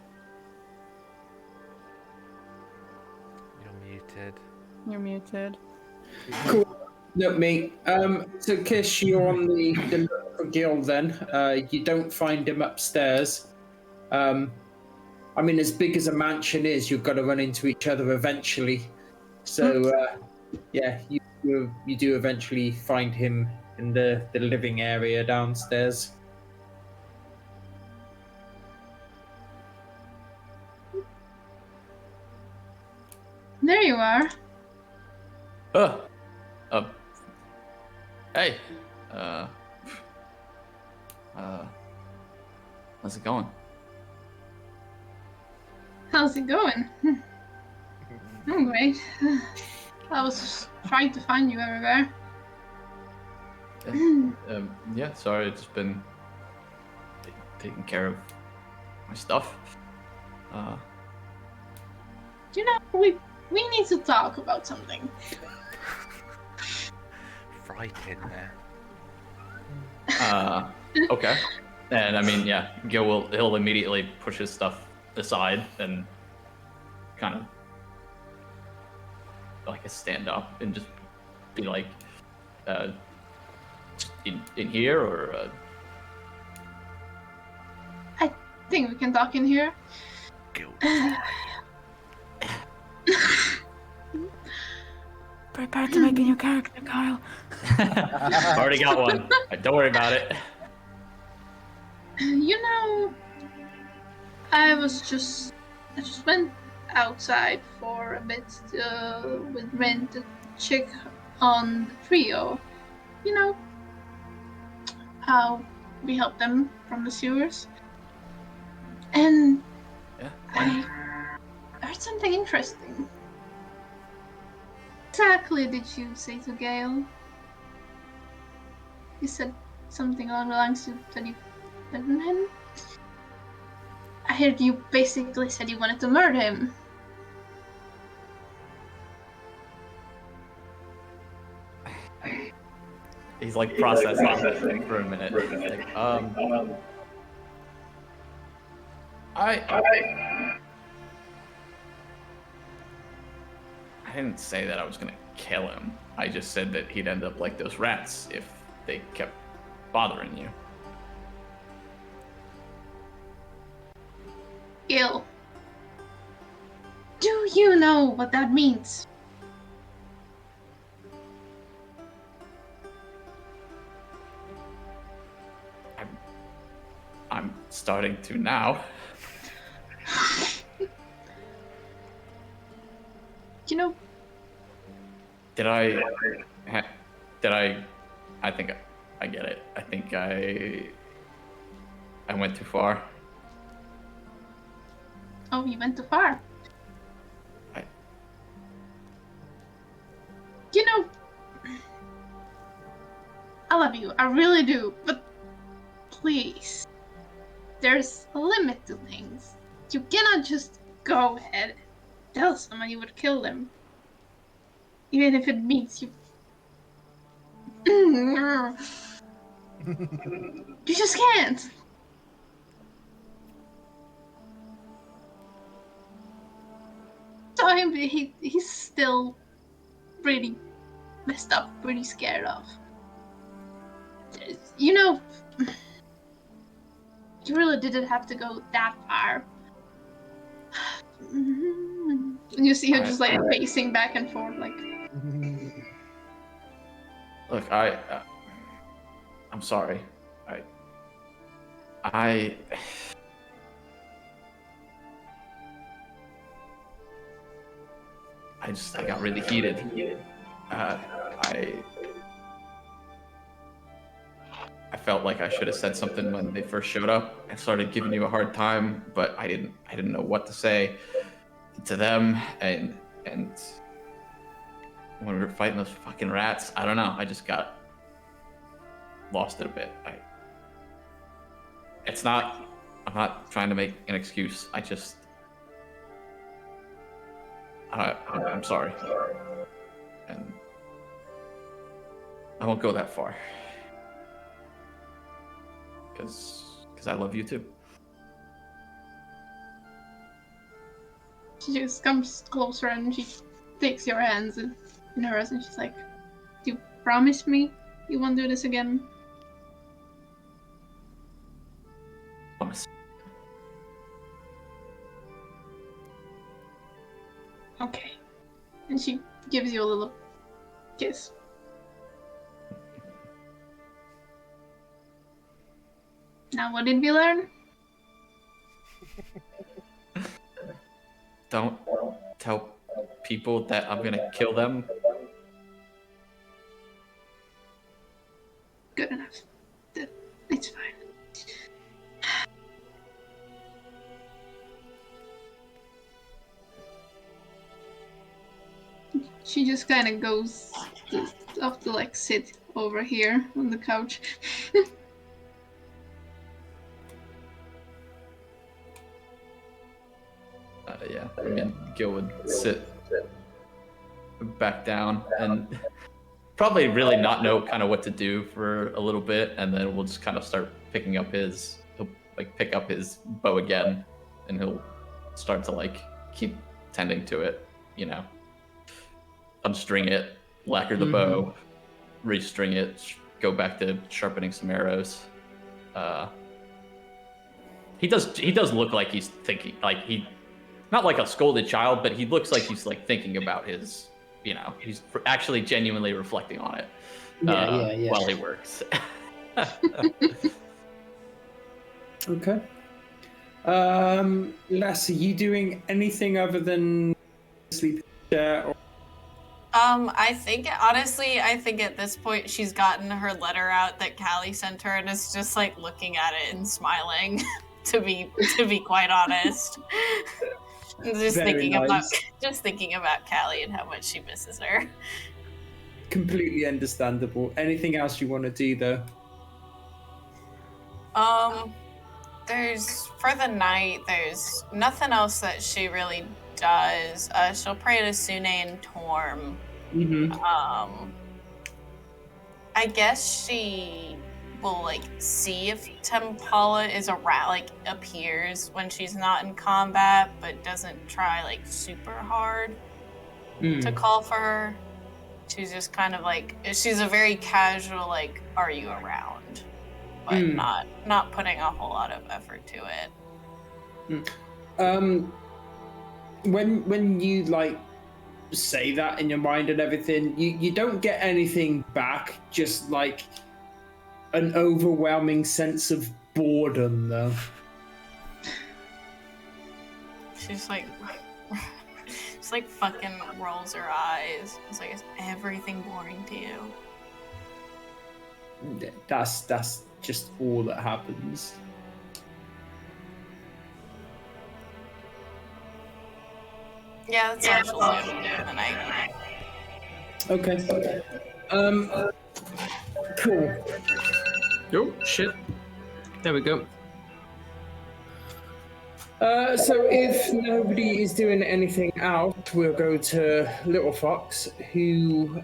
You're muted.
You're muted.
Cool. Look, me. So Kish, you're on the look for Gil then. You don't find him upstairs. I mean, as big as a mansion is, you've got to run into each other eventually. So, yeah, you do eventually find him in the living area downstairs.
There you are.
Hey. How's it going?
How's it going? I'm great. I was trying to find you everywhere.
Yeah, sorry, I've just been taking care of my stuff.
You know, we need to talk about something.
Right in there.
Okay. And I mean, yeah, he'll immediately push his stuff aside and kind of like stand up and just be like, in here or.
I think we can talk in here.
Guilt.
Prepare to make a new character, Kyle.
Already got one. Don't worry about it.
You know, I just went outside for a bit with Ren to check on the trio. You know, how we help them from the sewers. And
Yeah.
I heard something interesting. Exactly did you say to Gale? You said something along the lines that you threatened him? I heard you basically said you wanted to murder him.
He's like processing it for a minute. Like, I didn't say that I was gonna kill him. I just said that he'd end up like those rats if they kept bothering you.
Gil, do you know what that means?
I'm starting to now.
You know,
I think I get it. I think I went too far.
oh, you went too far. You know, I love you. I really do. But please, there's a limit to things. You cannot just go ahead and tell someone you would kill them. Even if it means you... You just can't. So he's still pretty messed up, pretty scared of. You know, you really didn't have to go that far. And you see her just like pacing back and forth, like.
Look, I'm sorry. I got really heated. I felt like I should have said something when they first showed up. I started giving you a hard time, but I didn't know what to say to them, and when we were fighting those fucking rats, I don't know. I just got lost it a bit. I'm not trying to make an excuse. I'm sorry. And I won't go that far. Because I love you too.
She just comes closer and she takes your hands in hers and she's like, "Do you promise me you won't do this again?"
Promise.
Okay. And she gives you a little kiss. Now, what did we learn?
Don't tell people that I'm gonna kill them.
Good enough. It's fine. She just kind of goes off to like sit over here on the couch.
Yeah, I mean, Gil would sit back down and probably really not know kind of what to do for a little bit, and then we'll just kind of start picking up he'll like pick up his bow again, and he'll start to like keep tending to it, you know, unstring it, lacquer the bow, restring it, go back to sharpening some arrows. He does look like he's thinking, like not like a scolded child, but he looks like he's like thinking about his, you know, he's actually genuinely reflecting on it while he works.
Okay. Lassie, you doing anything other than sleep chair? Or...
I think at this point she's gotten her letter out that Callie sent her and is just like looking at it and smiling. to be quite honest. Just thinking about Callie and how much she misses her.
Completely understandable. Anything else you want to do though?
There's for the night. There's nothing else that she really does. She'll pray to Sune and Torm. I guess she will like see if Tempala is appears when she's not in combat, but doesn't try like super hard to call for her. She's just kind of like, she's a very casual like, "Are you around?" But not putting a whole lot of effort to it.
When you like say that in your mind and everything, you don't get anything back, just like an overwhelming sense of boredom, though.
She's like, she's like fucking rolls her eyes. It's like, is everything boring to you?
That's just all that happens.
Yeah, that's all she'll do for the night.
Okay. Cool.
Oh, shit. There we go.
So if nobody is doing anything out, we'll go to Little Fox, who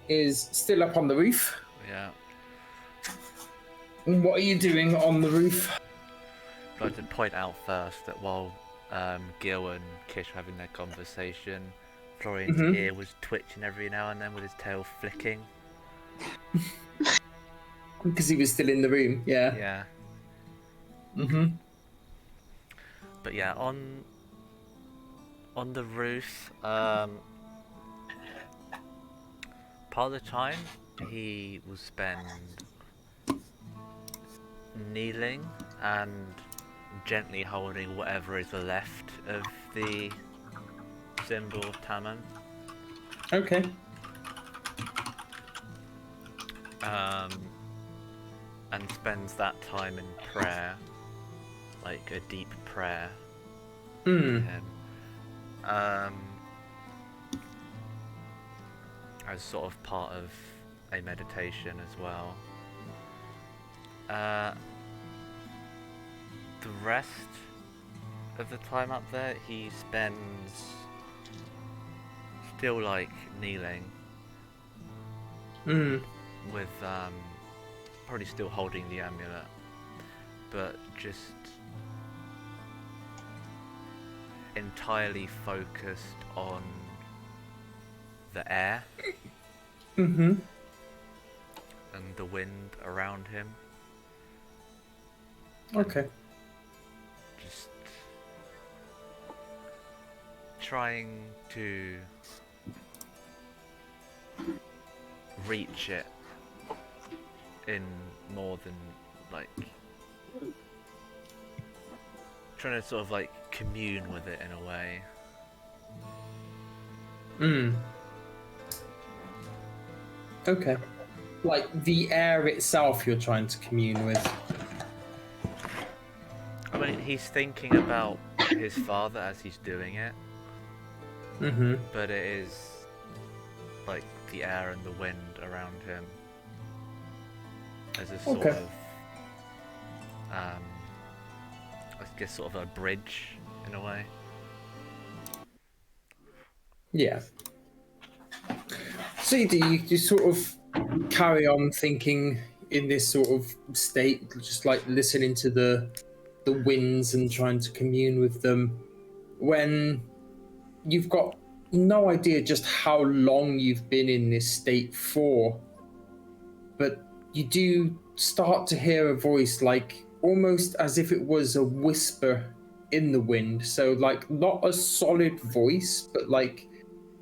is still up on the roof.
Yeah.
What are you doing on the roof?
I'd like to point out first that while Gil and Kish were having their conversation, Florian's ear was twitching every now and then with his tail flicking.
Because he was still in the room, yeah.
Yeah.
Mm-hmm.
But yeah, on the roof, part of the time he will spend kneeling and gently holding whatever is left of the symbol of Taman.
Okay.
And spends that time in prayer, like a deep prayer.
Hmm.
As sort of part of a meditation as well. The rest of the time up there, he spends still like kneeling.
Hmm.
With probably still holding the amulet, but just entirely focused on the air
Mm-hmm.
and the wind around him.
Okay.
Just trying to reach it in more than like trying to sort of like commune with it in a way.
Hmm. Okay. Like the air itself you're trying to commune with.
I mean, he's thinking about his father as he's doing it,
Mm-hmm.
but it is like the air and the wind around him as a sort
Okay.
of I guess sort of a bridge in a way.
Yeah. So you sort of carry on thinking in this sort of state, just like listening to the winds and trying to commune with them, when you've got no idea just how long you've been in this state for, but you do start to hear a voice, like almost as if it was a whisper in the wind. So like not a solid voice, but like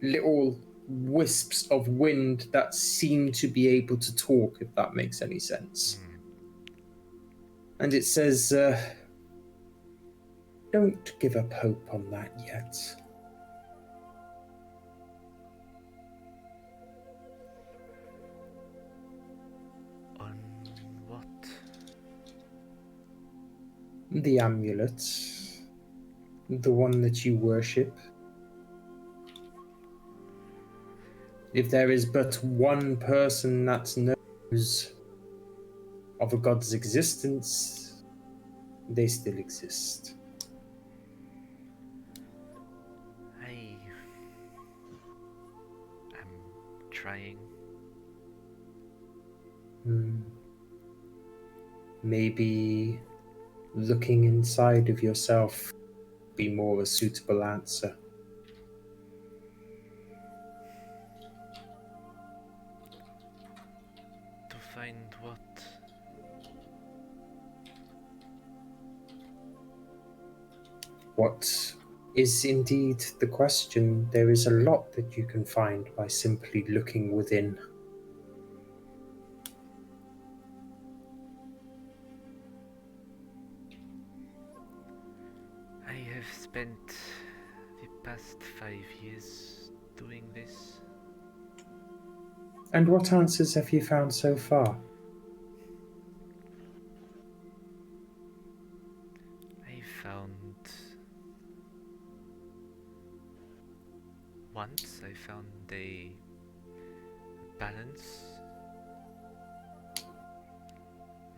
little wisps of wind that seem to be able to talk, if that makes any sense. And it says, don't give up hope on that yet.
On what?
The amulet, the one that you worship. If there is but one person that knows of a god's existence, they still exist.
I am trying.
Maybe looking inside of yourself would be more a suitable answer.
To find what?
What is indeed the question? There is a lot that you can find by simply looking within.
I've spent the past 5 years doing this.
And what answers have you found so far?
I found... Once I found a balance,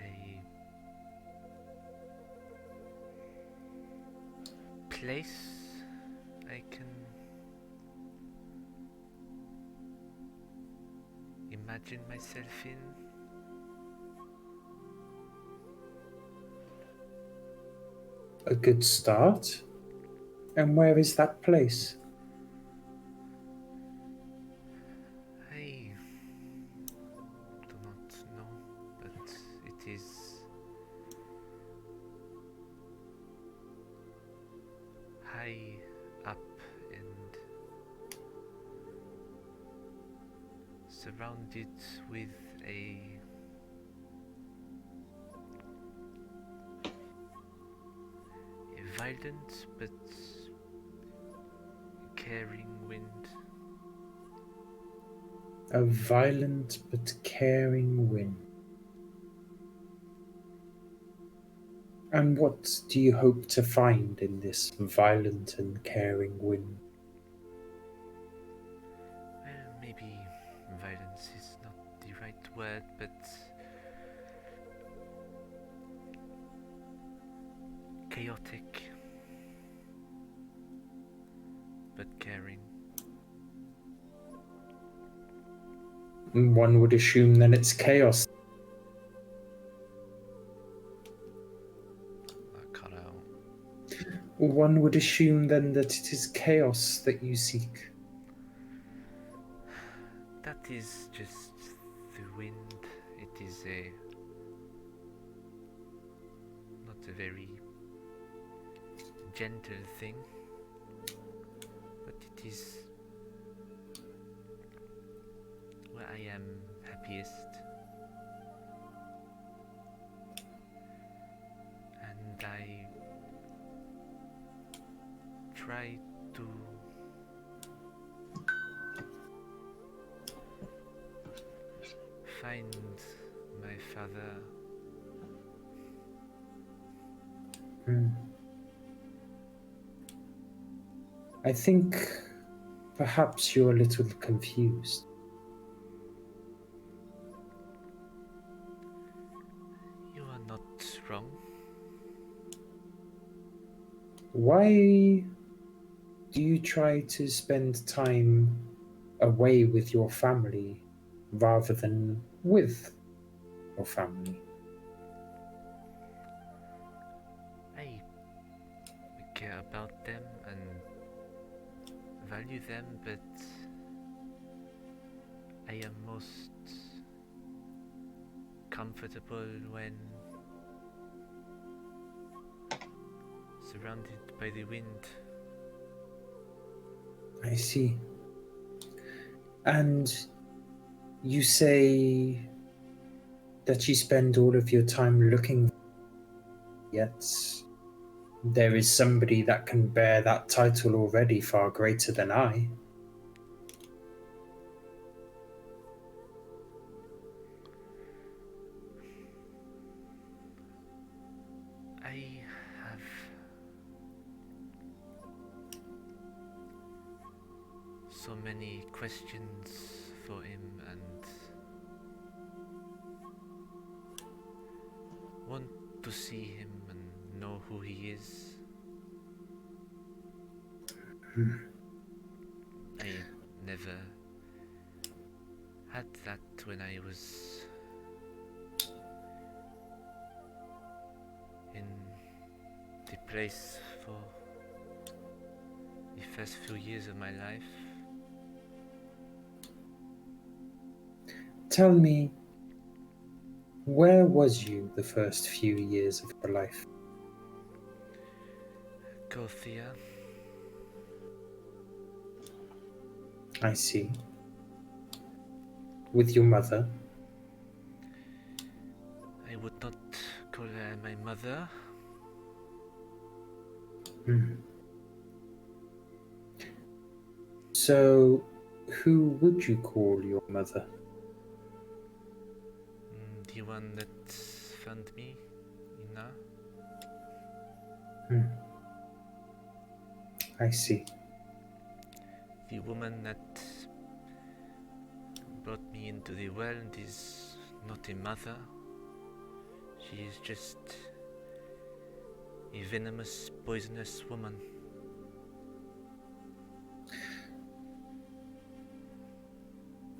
a place I can imagine myself in.
A good start. And where is that place?
I do not know, but it is high up and surrounded with a violent but caring wind.
A violent but caring wind. And what do you hope to find in this violent and caring wind?
Well, maybe violence is not the right word, but chaotic but caring.
One would assume then it's chaos.
Cut out.
One would assume then that it is chaos that you seek.
That is just the wind. It is not a very gentle thing, but it is where I am happiest. And I try to find my father.
I think perhaps you're a little confused.
You are not wrong.
Why do you try to spend time away with your family rather than with your family?
I care about them and value them, but I am most comfortable when surrounded by the wind.
I see. And you say that you spend all of your time looking, yet there is somebody that can bear that title already far greater than I.
I have so many questions for him and want to see him and know who he is. I never had that when I was in the place for the first few years of my life.
Tell me, where was you the first few years of your life?
Gothia.
I see. With your mother?
I would not call her my mother.
So, who would you call your mother?
The one that found me, Ina.
I see.
The woman that brought me into the world is not a mother. She is just a venomous, poisonous woman.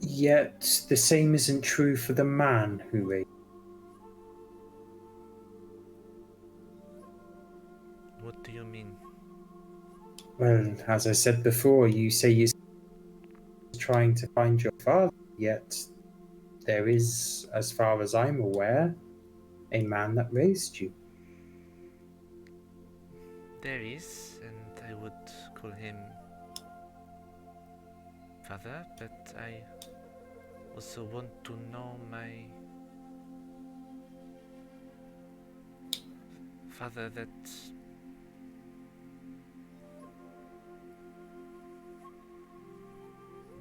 Yet the same isn't true for the man who raised.
What do you mean?
Well, as I said before, you say you're trying to find your father, yet there is, as far as I'm aware, a man that raised you.
There is, and I would call him father, but I also want to know my father that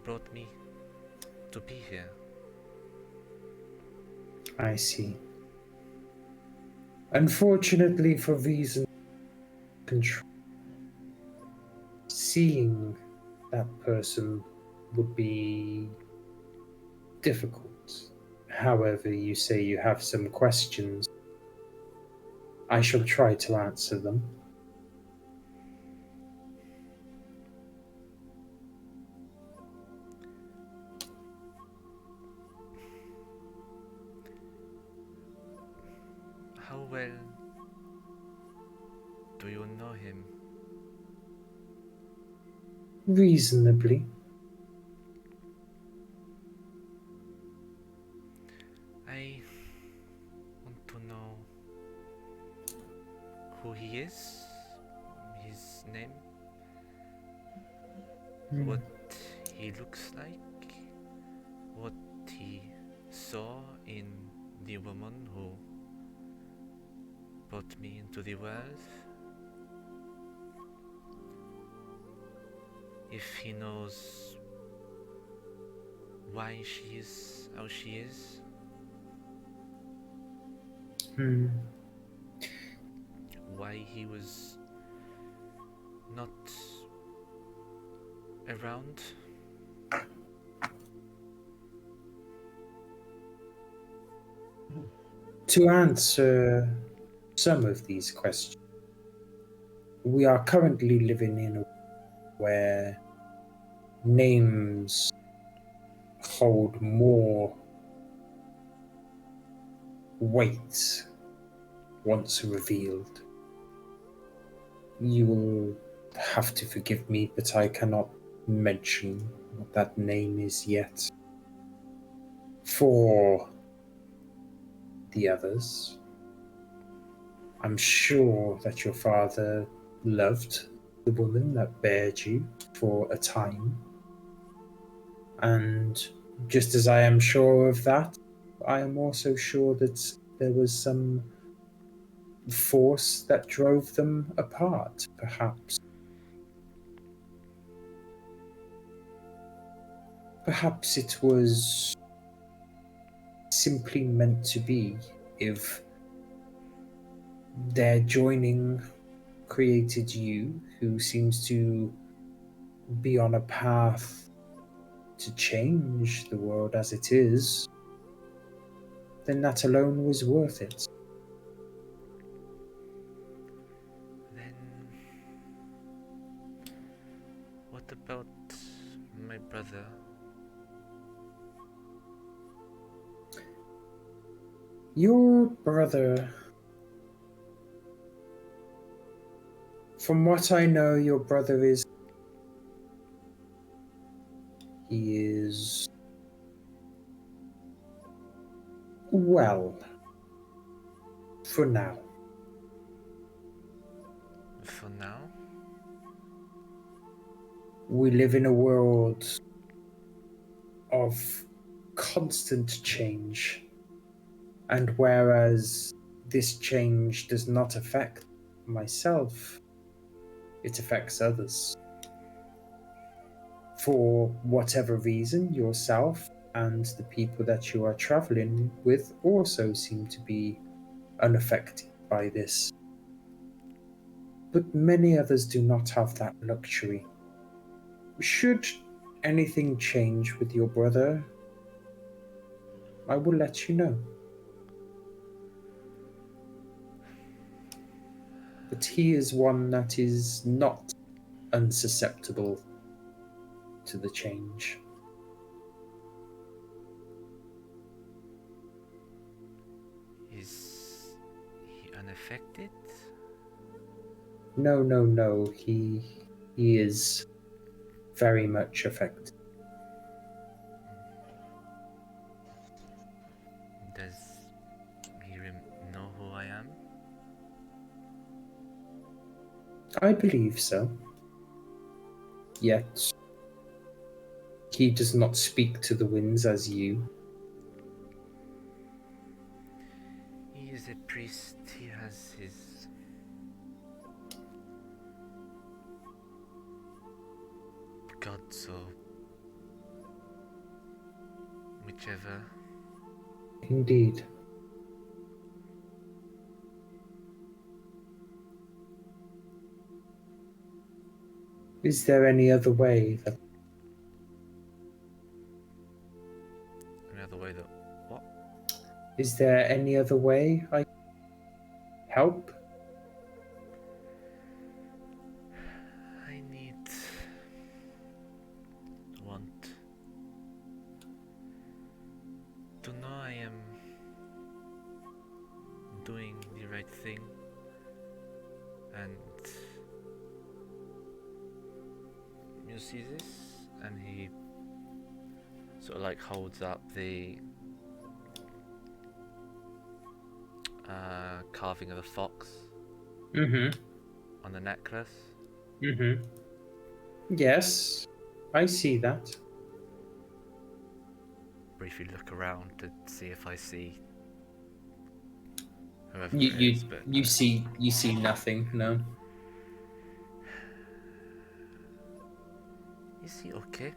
brought me to be here.
I see. Unfortunately, for reasons of control, seeing that person would be difficult. However, you say you have some questions. I shall try to answer them.
How well do you know him?
Reasonably.
I want to know who he is, his name, what he looks like, what he saw in the woman who brought me into the world. If he knows why she is how she is. Why he was not around.
To answer some of these questions, we are currently living in a world where names hold more weight once revealed. You will have to forgive me, but I cannot mention what that name is yet. For the others, I'm sure that your father loved the woman that bared you for a time. And just as I am sure of that, I am also sure that there was some force that drove them apart, perhaps. Perhaps it was simply meant to be if their joining created you, who seems to be on a path to change the world as it is, then that alone was worth it.
Then what about my brother?
Your brother, from what I know, your brother is well, for now.
For now?
We live in a world of constant change, and whereas this change does not affect myself, it affects others. for whatever reason, yourself and the people that you are traveling with also seem to be unaffected by this. But many others do not have that luxury. Should anything change with your brother, I will let you know. But he is one that is not unsusceptible to the change.
Is he unaffected?
No. He is very much affected.
Does he know who I am?
I believe so. Yet, he does not speak to the winds as you.
He is a priest. He has his gods or whichever.
Indeed. Is there any other way that
Another way that what?
Is there any other way I can help?
I want to know I am doing the right thing, and you see this, and he sort of like holds up the carving of a fox on the necklace.
Yes, I see that.
Briefly look around to see if I see whoever
You
it
you
is, but
you see nothing, no.
is he okay?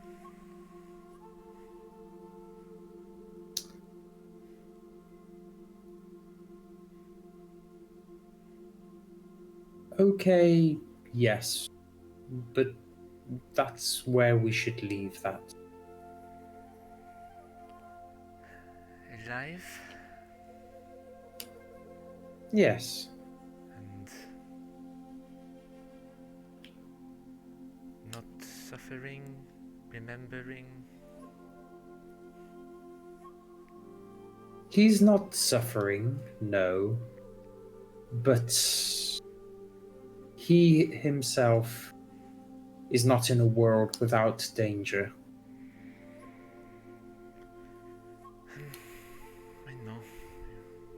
Okay, yes. But that's where we should leave that.
Alive
Yes.
and not suffering, remembering.
He's not suffering, no. But he himself is not in a world without danger.
I know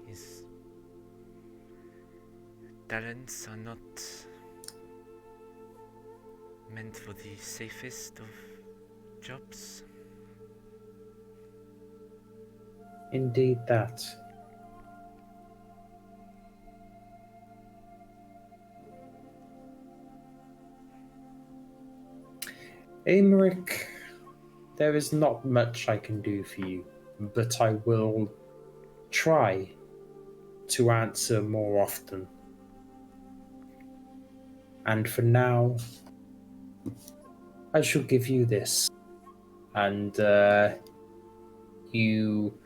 his talents are not meant for the safest of jobs.
Indeed that. Aymeric, there is not much I can do for you, but I will try to answer more often. And for now, I shall give you this. And you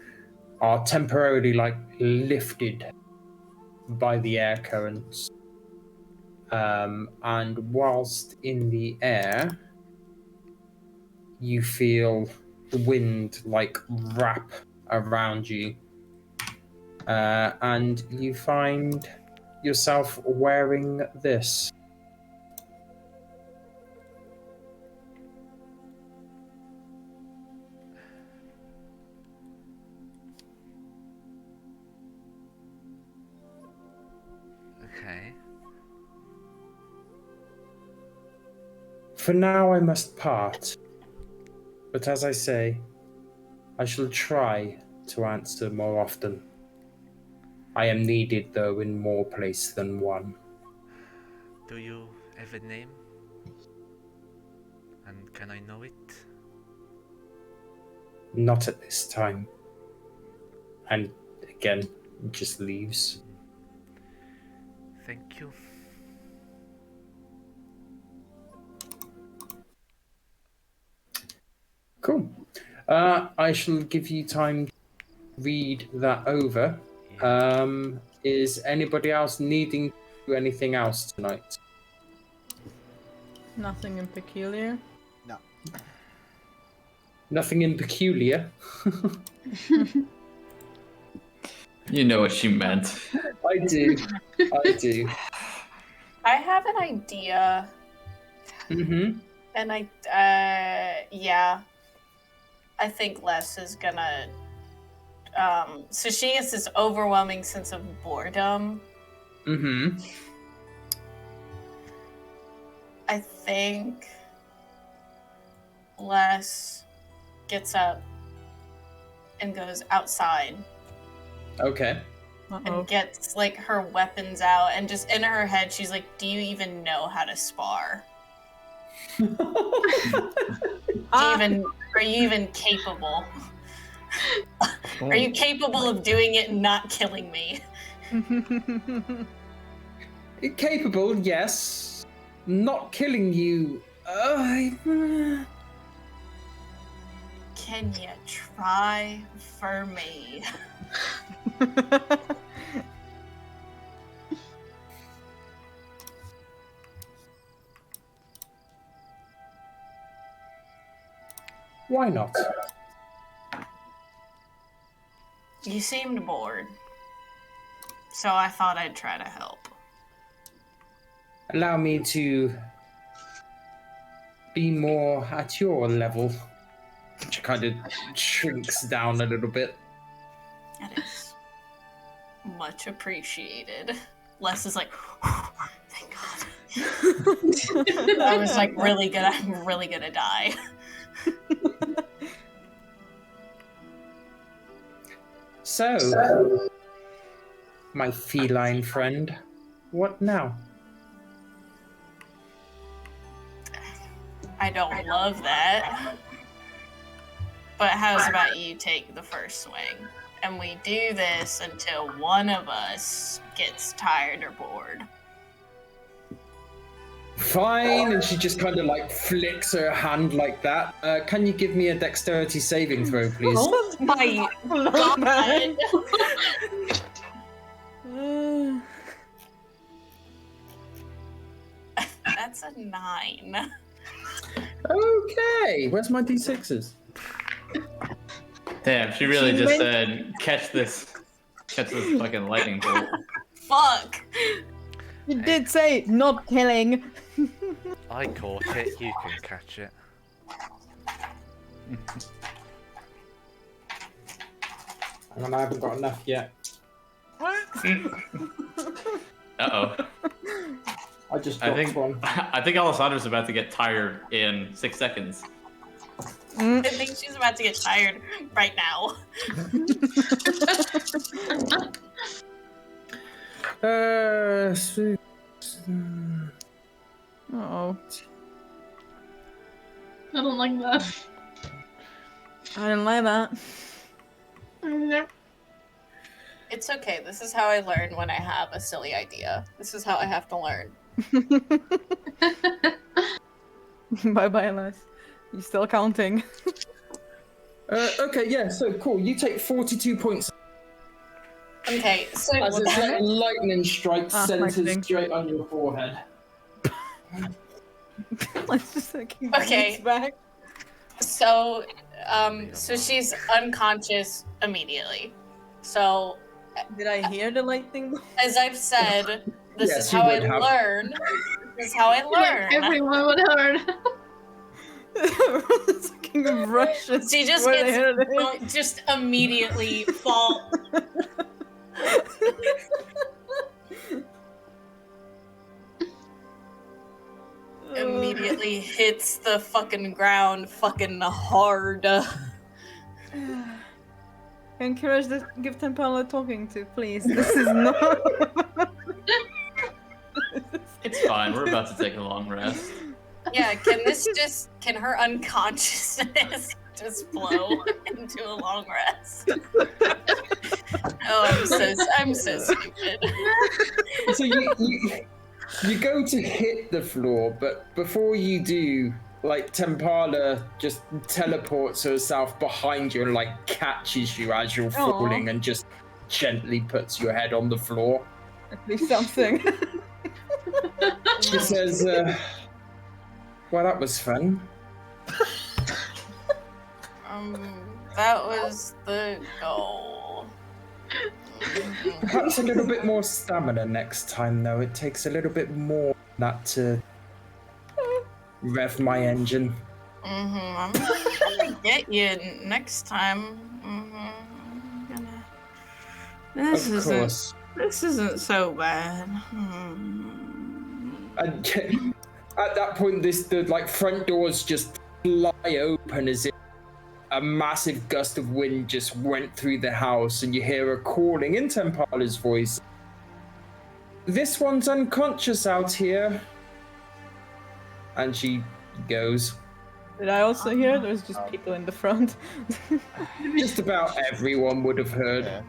are temporarily lifted by the air currents. And whilst in the air, you feel the wind wrap around you. And you find yourself wearing this.
Okay.
For now, I must part. But as I say, I shall try to answer more often. I am needed, though, in more places than one.
Do you have a name? And can I know it?
Not at this time. And again, just leaves.
Thank you.
Cool. I shall give you time to read that over. Is anybody else needing to do anything else tonight?
Nothing in peculiar.
No.
Nothing in peculiar.
You know what she meant.
I do. I do.
I have an idea,
Mm-hmm.
and yeah, I think Les is gonna. So she has this overwhelming sense of boredom.
Mm-hmm.
I think Les gets up and goes outside
Okay.
and gets like her weapons out, and just in her head she's like, do you even know how to spar? Are you even capable? Are you capable of doing it and not killing me?
Capable, yes. Not killing you.
Can you try for me?
Why not?
You seemed bored, so I thought I'd try to help.
Allow me to be more at your level. Which kind of shrinks down a little bit.
That is much appreciated. Les is like, thank God. I was like, I'm really gonna die.
So, my feline friend, what now?
I don't love that. But how's about you take the first swing? And we do this until one of us gets tired or bored.
Fine, and she just kind of like flicks her hand like that. Can you give me a dexterity saving throw, please?
Oh my God! That's a 9.
Okay, where's my d6s?
Damn, she really just said, catch this fucking lightning bolt.
Fuck!
You did say not killing.
I caught it, you can catch it.
Hang on, I haven't got enough yet.
Uh-oh.
I just dropped one.
I think Alessandra's about to get tired in 6 seconds.
I think she's about to get tired right now.
Uh-oh.
I don't like that.
I didn't like that.
No.
It's okay. This is how I learn when I have a silly idea. This is how I have to learn.
Bye-bye, Les. You still counting?
Okay, yeah, so cool. You take 42 points.
Okay, so
As it's like lightning strike
my
centers
thing.
straight on your forehead.
Let's just like
Okay.
back.
so she's unconscious immediately. So
Did I hear the lightning?
as I've said, this
Yes,
is
you
how I
would have.
learn. This is how I
Like
learn.
everyone would have heard.
Fucking rushes.
She just
where they heard it.
gets just immediately fall. Immediately hits the fucking ground fucking hard.
Can Courage give Tempala talking to, please? This is not.
It's fine, we're about to take a long rest.
Yeah, can her unconsciousness just flow into a long rest? Oh, I'm so stupid.
So you go to hit the floor, but before you do, like Tempala just teleports herself behind you and like catches you as you're falling and just gently puts your head on the floor.
At least something.
She says, well, that was fun.
That was the goal.
Perhaps a little bit more stamina next time, though. It takes a little bit more than that to rev my engine.
I'm gonna get you next time. This isn't so bad.
And at that point, the front doors just fly open as if a massive gust of wind just went through the house, and you hear her calling in Tempala's voice. This one's unconscious out here. And she goes.
Did I also hear? There's just people in the front.
Just about everyone would have heard. Yeah.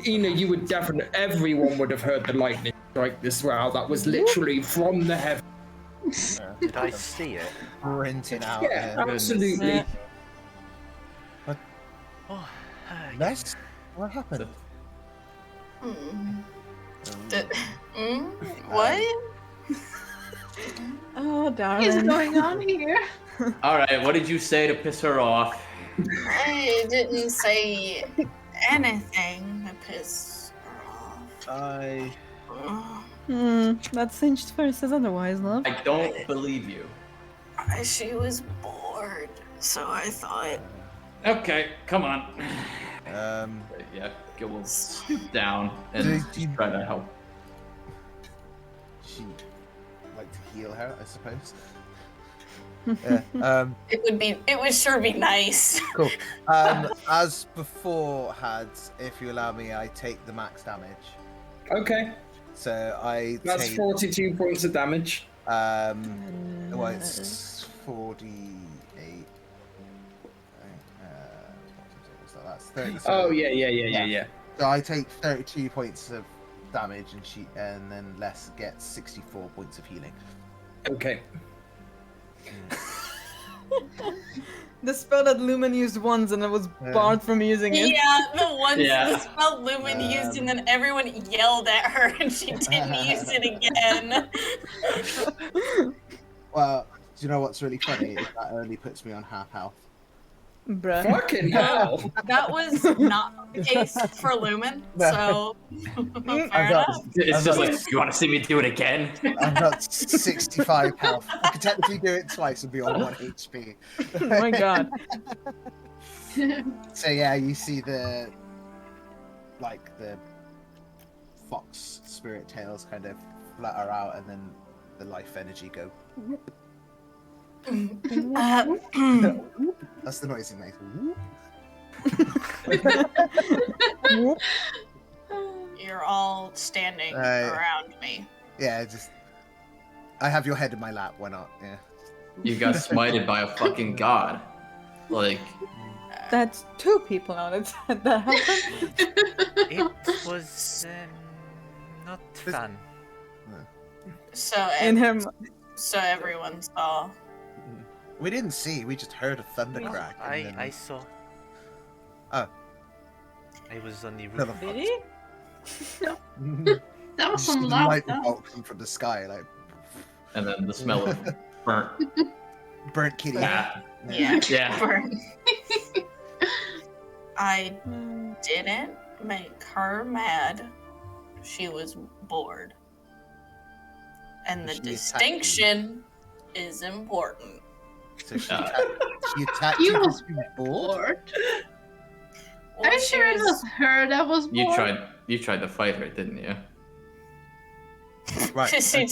Ina, you would definitely, everyone would have heard the lightning strike this round. That was literally from the heavens.
Did I see it?
Printing out.
Yeah, absolutely.
Yeah.
Nice. What happened?
What?
Oh, darling.
What is going on here?
All right, what did you say to piss her off?
I didn't say anything to piss her off.
That cinched first says otherwise, love.
I don't believe you.
She was bored, so I thought.
Okay, come on. Yeah, Gil will stoop down and try to help.
She'd like to heal her, I suppose. Yeah.
It would sure be nice.
Cool. As before, Hads, if you allow me, I take the max damage.
Okay.
So
That's
take
42 points of damage.
Well, it's 48. So that's 30.
Oh yeah.
So I take 32 points of damage, and then Les gets 64 points of healing.
Okay.
The spell that Lumen used once and it was barred from using it.
Yeah, the spell Lumen used and then everyone yelled at her and she didn't use it again.
Well, do you know what's really funny? Is that only puts me on half health.
Bruh.
Fucking hell!
That was not the case for Lumen, so fair enough.
It's just like, you want to see me do it again?
I've got 65 health. I could technically do it twice and be on 1 HP.
Oh my god.
So yeah, you see the fox spirit tails kind of flutter out, and then the life energy go. That's the noise it makes.
You're all standing around me.
Yeah, I have your head in my lap. Why not? Yeah.
You got smited by a fucking god. Like.
That's 2 people now that happened.
It was not fun.
So everyone saw.
We didn't see. We just heard a thunder crack.
I saw.
Oh.
I was on the roof.
Did he?
That was some
the
loud
lightning
stuff.
bolt come from the sky, like.
And then the smell of
burnt kitty.
Yeah. Burnt. I didn't make her mad. She was bored. And the distinction is important.
So she attacked
You
you
was
because you were bored?
Are you sure it was her that was bored?
You tried to fight her, didn't you?
Right.
she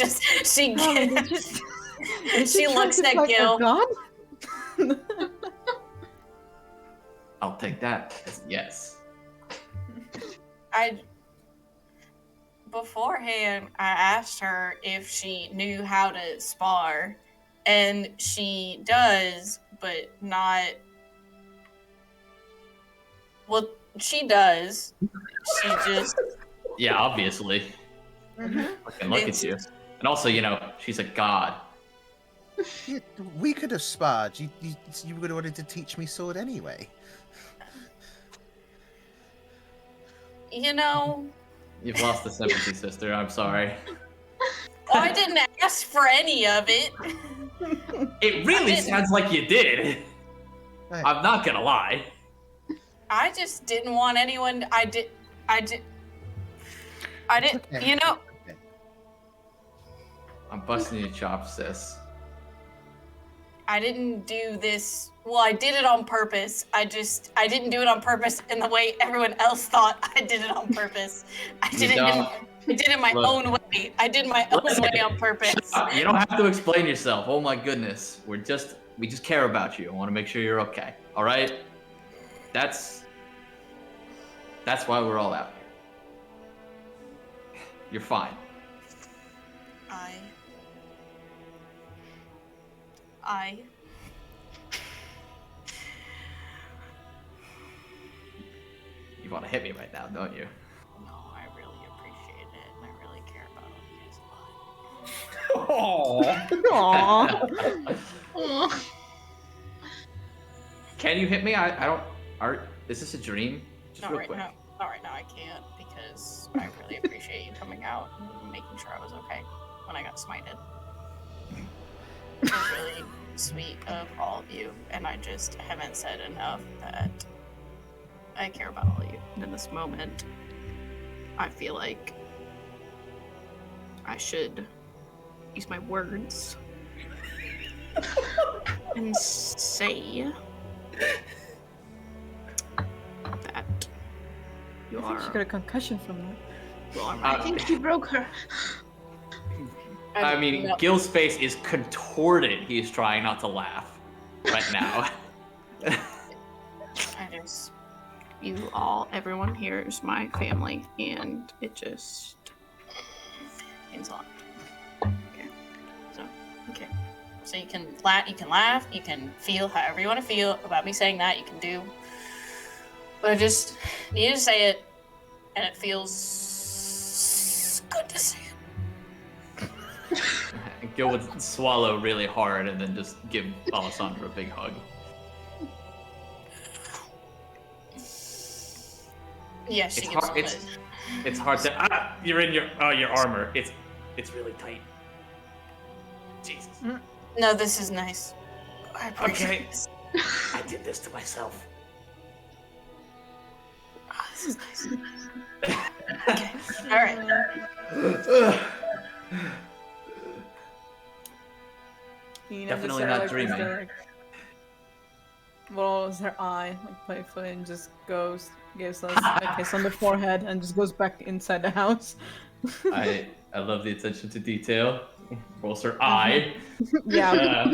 looks at Gil.
God?
I'll take that. Yes.
Beforehand, I asked her if she knew how to spar, And she does, but not. Well, she does. She just.
Yeah, obviously. Fucking look at you. And also, you know, she's a god.
We could have sparred. You would have wanted to teach me sword anyway.
You know.
You've lost the sympathy, sister. I'm sorry.
I didn't ask for any of it.
It really sounds like you did.
Right.
I'm not gonna lie.
I just didn't want anyone. I didn't.
Okay.
You know.
Okay.
I'm busting your chops, sis.
I didn't do this. Well, I did it on purpose. I didn't do it on purpose in the way everyone else thought I did it on purpose. I did it my
Look.
own way. I did my own
Listen.
way on purpose.
You don't have to explain yourself. Oh my goodness. We just care about you. I want to make sure you're okay. All right? That's why we're all out here. You're fine. You want to hit me right now, don't you?
No, I really appreciate it, and I really care about all you guys a lot.
Aww.
Can you hit me? I don't. Is this a dream? Just
Not
real
right
quick.
now. Not right now. I can't because I really appreciate you coming out and making sure I was okay when I got smited. It was really sweet of all of you, and I just haven't said enough that I care about all of you. And in this moment, I feel like I should use my words and say that you
I think she got
are.
a concussion from that.
You are
I
my.
think she broke her.
I mean,
No.
Gil's face is contorted. He's trying not to laugh right now.
I just, everyone here is my family, and it just means a lot. Okay. So you can laugh, you can feel however you want to feel about me saying that. You can do, but I just need to say it, and it feels good to say it.
Gil would swallow really hard and then just give Alessandra a big hug.
Yeah, she
It's
gives
hard.
a bit.
It's hard to. You're in your armor. It's really tight. Jesus.
No, this is nice. I appreciate
Okay.
this.
I did this to myself.
Oh, this is nice. Okay. All right.
Ina
Definitely
just,
not
like,
dreaming.
rolls her eye like playfully and just gives us a kiss on the forehead and just goes back inside the house.
I love the attention to detail. Rolls her eye.
Yeah,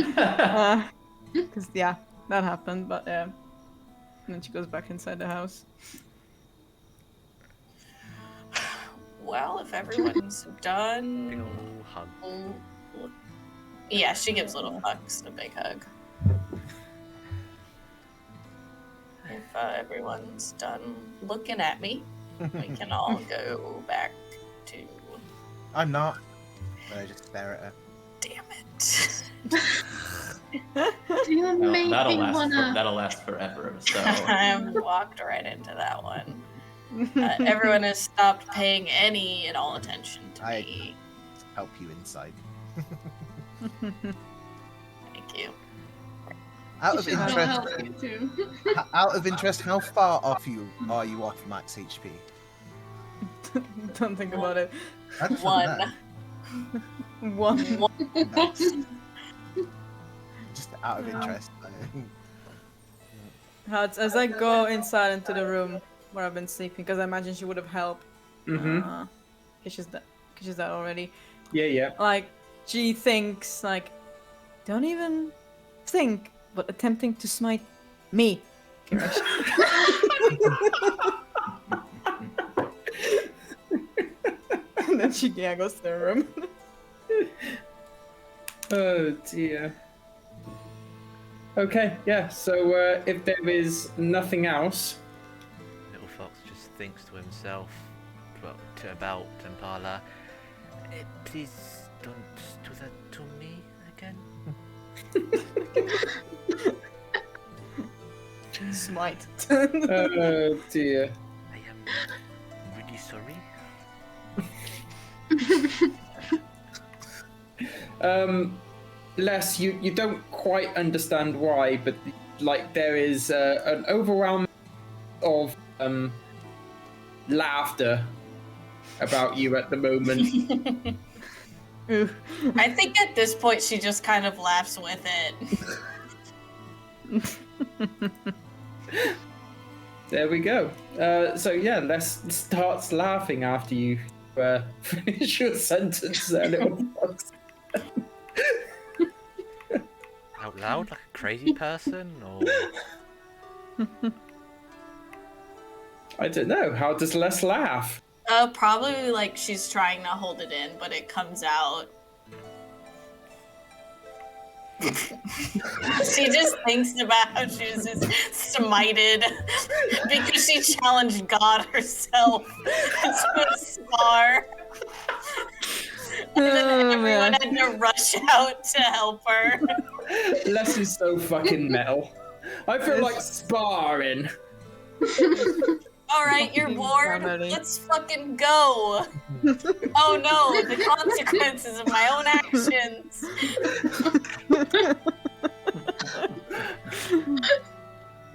because that happened, but and then she goes back inside the house.
Well, if everyone's
Big
done,
ol' hug.
yeah, she gives little hugs, a big hug. If everyone's done looking at me, we can all go back to.
I'm not. But I just stare at her.
Damn it!
Do you make me wanna?
That'll last forever. So
I walked right into that one. Everyone has stopped paying any and all attention to me.
Help you inside.
Thank you.
Out of
She should know
interest,
help you too.
out of interest, how far off are you off max HP?
Don't think about it.
I just want to
One.
One.
know. Nice. Just out of
Yeah.
interest.
As I go inside into the room where I've been sleeping, because I imagine she would have helped.
Mm-hmm.
She's dead already.
Yeah.
Like, she thinks, like, don't even think, but attempting to smite me. Kirish. And then she goes to the room.
Oh dear. Okay, yeah. So if there is nothing else,
Little Fox just thinks to himself about Tempala. Please don't do that to me again.
Smite.
oh dear.
I am really sorry.
Les, you don't quite understand why, but like there is an overwhelming of laughter about you at the moment.
I think at this point she just kind of laughs with it.
There we go. So yeah, Les starts laughing after you finish your sentence there, Little Fox.
Out loud, like a crazy person, or
I don't know. How does Les laugh?
Probably like she's trying to hold it in, but it comes out. She just thinks about how she was just smited because she challenged God herself to a spar. And then everyone had to rush out to help her.
Les is so fucking metal. I feel like sparring.
Alright, you're bored? Let's fucking go! Oh no, the consequences of my own actions!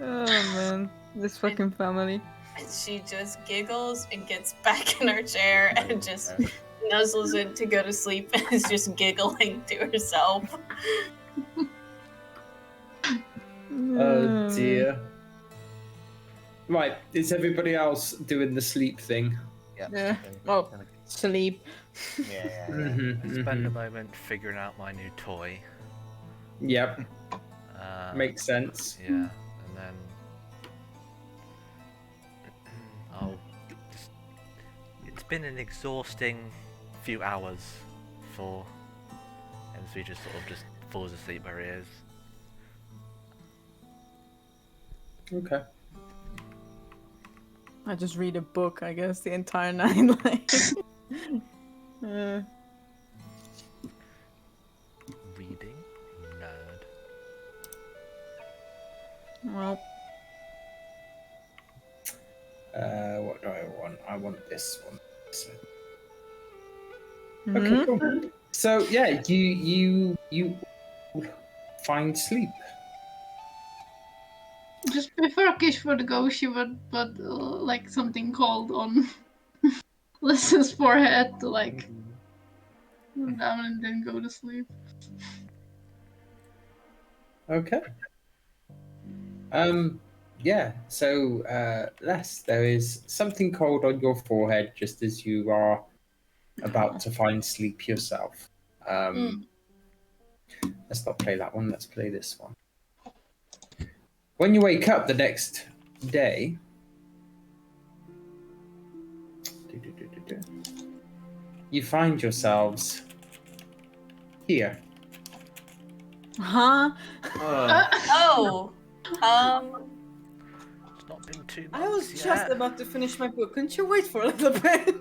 Oh man, this fucking family.
And she just giggles and gets back in her chair and just nuzzles in to go to sleep and is just giggling to herself.
Oh dear. Right, is everybody else doing the sleep thing?
Yeah. Oh, sleep.
Yeah.
spend a moment figuring out my new toy.
Yep, makes sense.
Yeah, and then I'll just... It's been an exhausting few hours for MC. Just sort of just falls asleep where he is.
Okay.
I just read a book, I guess, the entire night. Like,
Reading, nerd.
well,
What do I want? I want this one.
mhm.
Okay, cool. So yeah, you find sleep.
Just before Kish would go, she would put like something cold on Lys's forehead to like cool down and then go to sleep.
Okay. Yeah, so Les, there is something cold on your forehead just as you are about to find sleep yourself. Let's not play that one, let's play this one. When you wake up the next day, you find yourselves here.
Huh?
Oh!
It's not been 2 months
I was
yet.
just about to finish my book. Couldn't you wait for a little bit?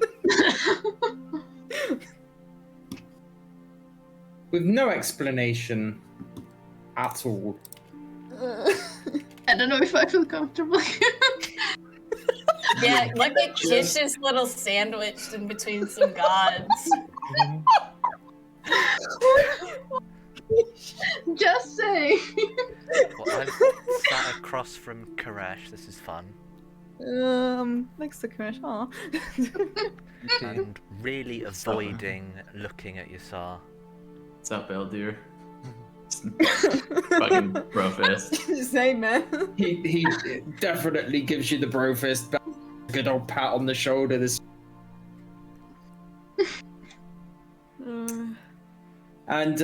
With no explanation at all.
I don't know if I feel comfortable.
Yeah, look at Kish's little sandwiched in between some gods.
Just saying.
Well, I'm sat across from Koresh. This is fun.
Next to Crash. Aw.
And really avoiding looking at Yasar.
What's up, Eldir? Fucking bro fist.
Same, man.
He definitely gives you the bro fist. Good old pat on the shoulder. This and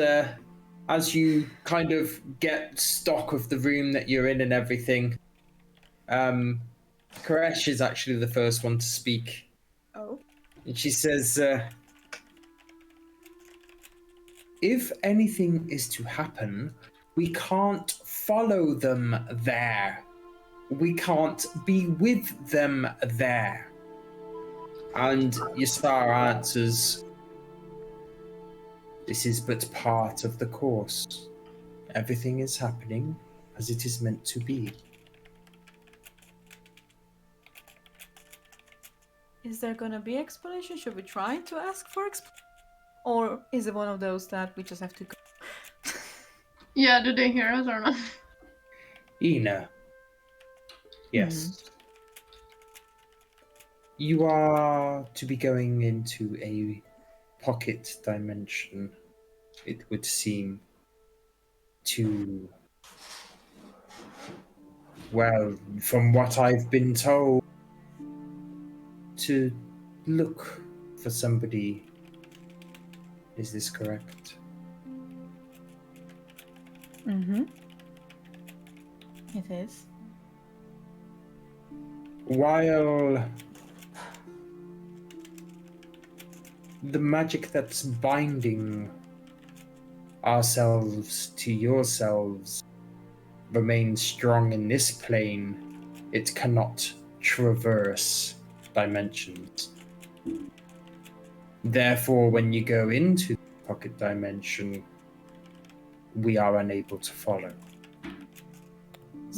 as you kind of get stock of the room that you're in and everything, Koresh is actually the first one to speak.
Oh.
And she says, if anything is to happen, we can't follow them there. We can't be with them there. And Ysar answers, this is but part of the course. Everything is happening as it is meant to be.
Is there gonna be explanation? Should we try to ask for explanation? Or is it one of those that we just have to go?
Yeah, do they hear us or not?
Ina. Yes. You are to be going into a pocket dimension, it would seem, to... Well, from what I've been told, to look for somebody. Is this correct?
Mm-hmm. It is.
While the magic that's binding ourselves to yourselves remains strong in this plane, it cannot traverse dimensions. Therefore, when you go into the pocket dimension, we are unable to follow.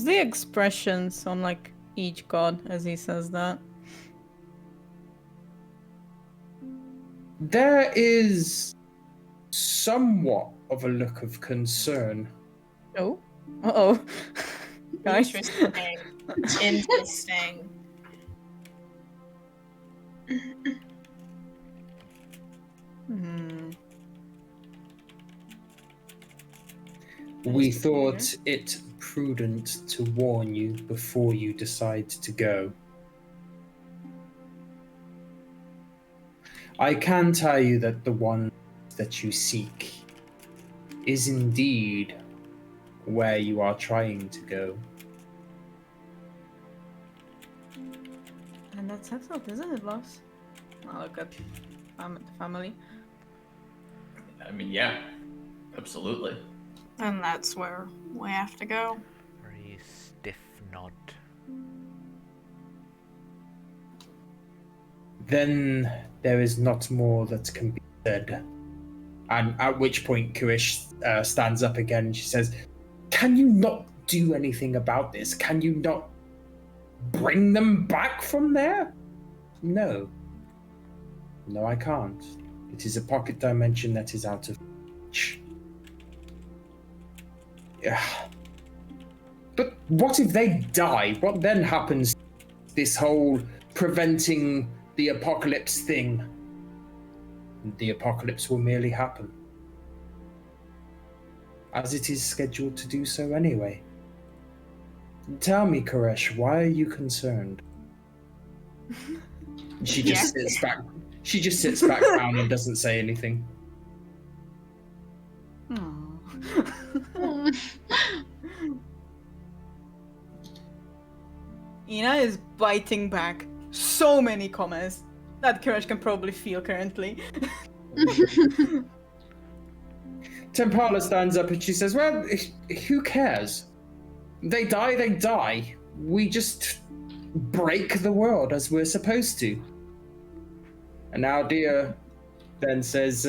The expressions on like each god as he says that.
There is somewhat of a look of concern.
Oh. Uh-oh. Guys.
Interesting. Interesting.
Hmm.
We
That's
thought it prudent to warn you before you decide to go. I can tell you that the one that you seek is indeed where you are trying to go.
And that's settled, isn't it, Loss? I'll look at the family.
I mean, yeah, absolutely.
And that's where we have to go.
Very stiff nod.
Then there is not more that can be said. And at which point Kurish stands up again and she says, can you not do anything about this? Can you not bring them back from there? No. No, I can't. It is a pocket dimension that is out of reach. Yeah. But what if they die? What then happens to this whole preventing the apocalypse thing? The apocalypse will merely happen, as it is scheduled to do so anyway. Tell me, Koresh, why are you concerned? She just sits back. She just sits back down and doesn't say anything.
Ina is biting back so many comments that Koresh can probably feel currently.
Tempala stands up and she says, well, who cares? They die, they die. We just break the world as we're supposed to. And Aldea then says,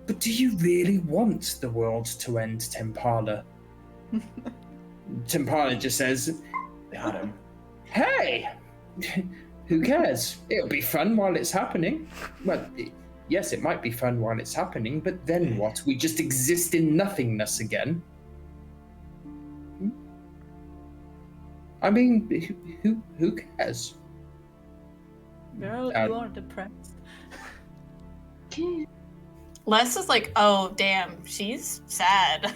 but do you really want the world to end, Tempala? Tempala just says,
Adam.
hey, who cares? It'll be fun while it's happening. Well, yes, it might be fun while it's happening, but then what? We just exist in nothingness again. I mean, who cares?
Girl, you are depressed.
Les is like, oh, damn, she's sad.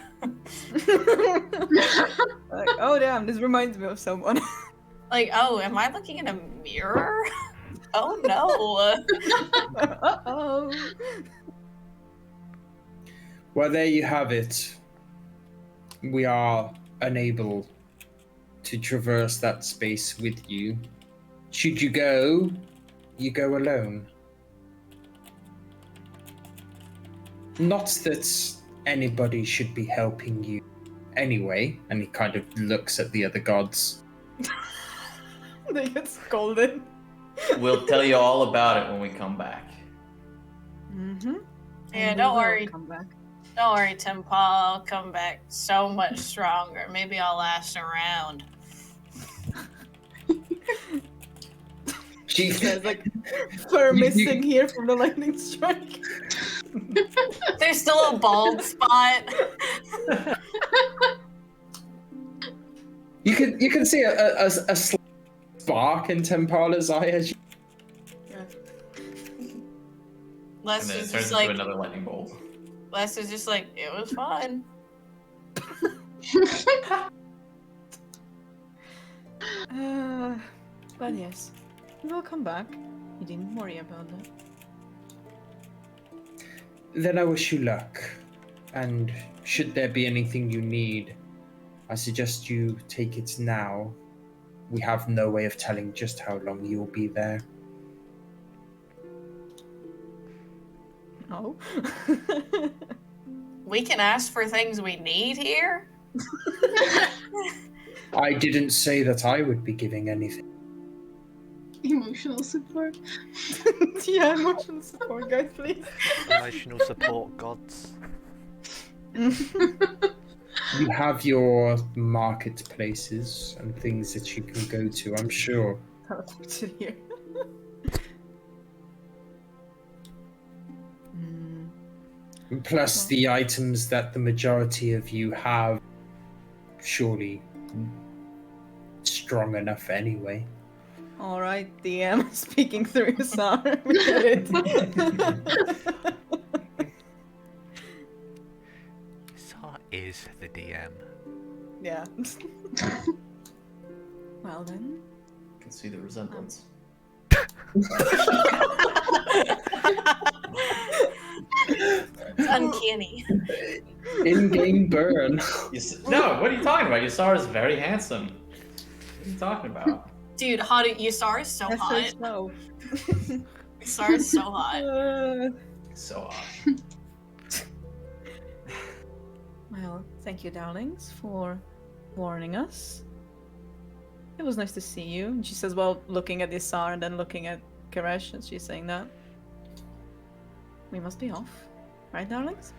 Like, oh damn, this reminds me of someone.
Like, oh, am I looking in a mirror? Oh no.
Uh-oh.
Well, there you have it. We are unable to traverse that space with you. Should you go alone. Not that anybody should be helping you anyway, and he kind of looks at the other gods.
They get scolded.
We'll tell you all about it when we come back.
Mm-hmm.
Yeah, don't worry.
Come back.
Don't worry, Tim Paul. I'll come back so much stronger. Maybe I'll last around.
She
There's like fur missing here from the lightning strike.
There's still a bald spot.
You can see a spark in Tempala's eye as you...
Les
And then it
is
turns
just
into
like,
another lightning bolt.
Les is just like, it was fun.
But yes, we'll come back. You didn't worry about that.
Then I wish you luck. And should there be anything you need, I suggest you take it now. We have no way of telling just how long you'll be there.
Oh.
We can ask for things we need here?
I didn't say that I would be giving anything.
Emotional support.
Yeah, emotional support, guys, please.
Emotional support gods.
You have your marketplaces and things that you can go to, I'm sure.
Teleported here.
Plus the items that the majority of you have, surely strong enough anyway.
All right, DM speaking through Sar. We did it.
Sar is the DM.
Yeah. Well then.
You can see the resemblance.
It's uncanny.
In-game burn.
No, what are you talking about? Yasar is very handsome. What are you talking about?
Dude, Yasar is so
That's
hot.
so
Yasar is so hot.
So hot.
Well, thank you, darlings, for warning us. It was nice to see you. And she says, well, looking at Isar and then looking at Karesh, and she's saying that. We must be off. Right, darlings?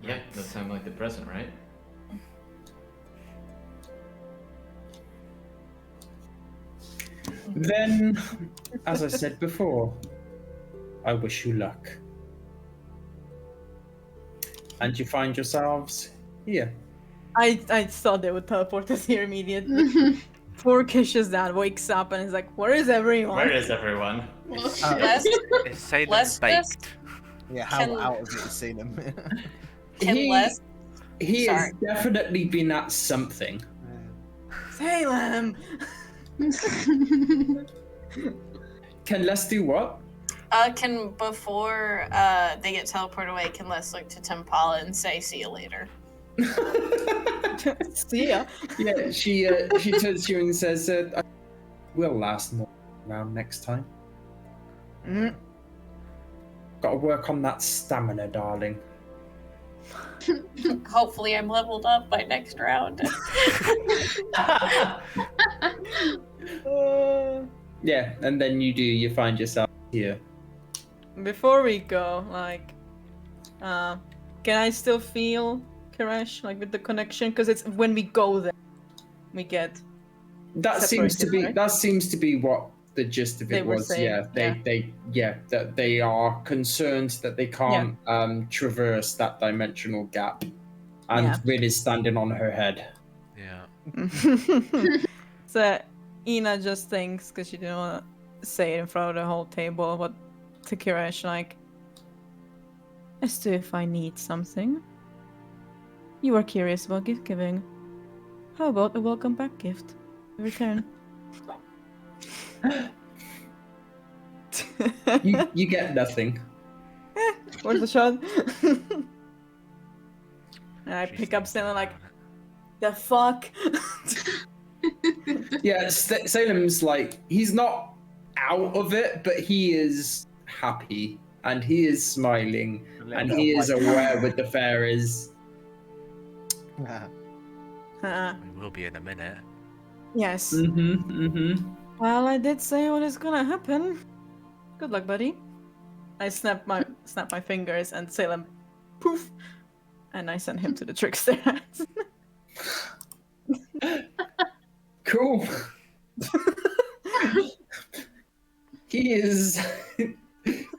Yep, that sounds like the present, right?
Then, as I said before, I wish you luck. And you find yourselves here.
I thought they would teleport us here immediately. Poor Kish's dad wakes up and is like, where is everyone?
Where is everyone?
Les,
It's Salem
Les
baked.
Yeah, how
Can-
out of it is Salem?
can
He-
Les
He has
Sorry.
definitely been at something.
Salem!
Can Les do what?
can before they get teleported away, can Les look to Tempala and say, see you later?
See ya.
Yeah, she turns to you and says, "We'll last more round next time.
Mm.
Got to work on that stamina, darling."
Hopefully I'm leveled up by next round.
Yeah, and then you find yourself here.
Before we go, like, can I still feel Karesh, like, with the connection? Because it's when we go there, we get.
That seems to
Separated,
be
right?
that seems to be what the gist of
They
it
were
was.
saying,
That they are concerned that they can't traverse that dimensional gap, and
Yeah.
Rin is standing on her head.
Yeah.
So Ina just thinks, because she didn't want to say it in front of the whole table, but to Kiresh, like, as to if I need something. You are curious about gift giving. How about a welcome back gift? In return.
You get nothing.
Where's the shot? And I
She's
pick up
thinking
something like,
about
the fuck?
Yeah, Salem's like, he's not out of it, but he is happy and he is smiling and he is aware with the fairies
We will be in a minute.
Yes.
Mm-hmm.
Well, I did say what is gonna happen. Good luck, buddy. I snap my fingers and Salem, poof, and I send him to the trickster.
Cool. He is.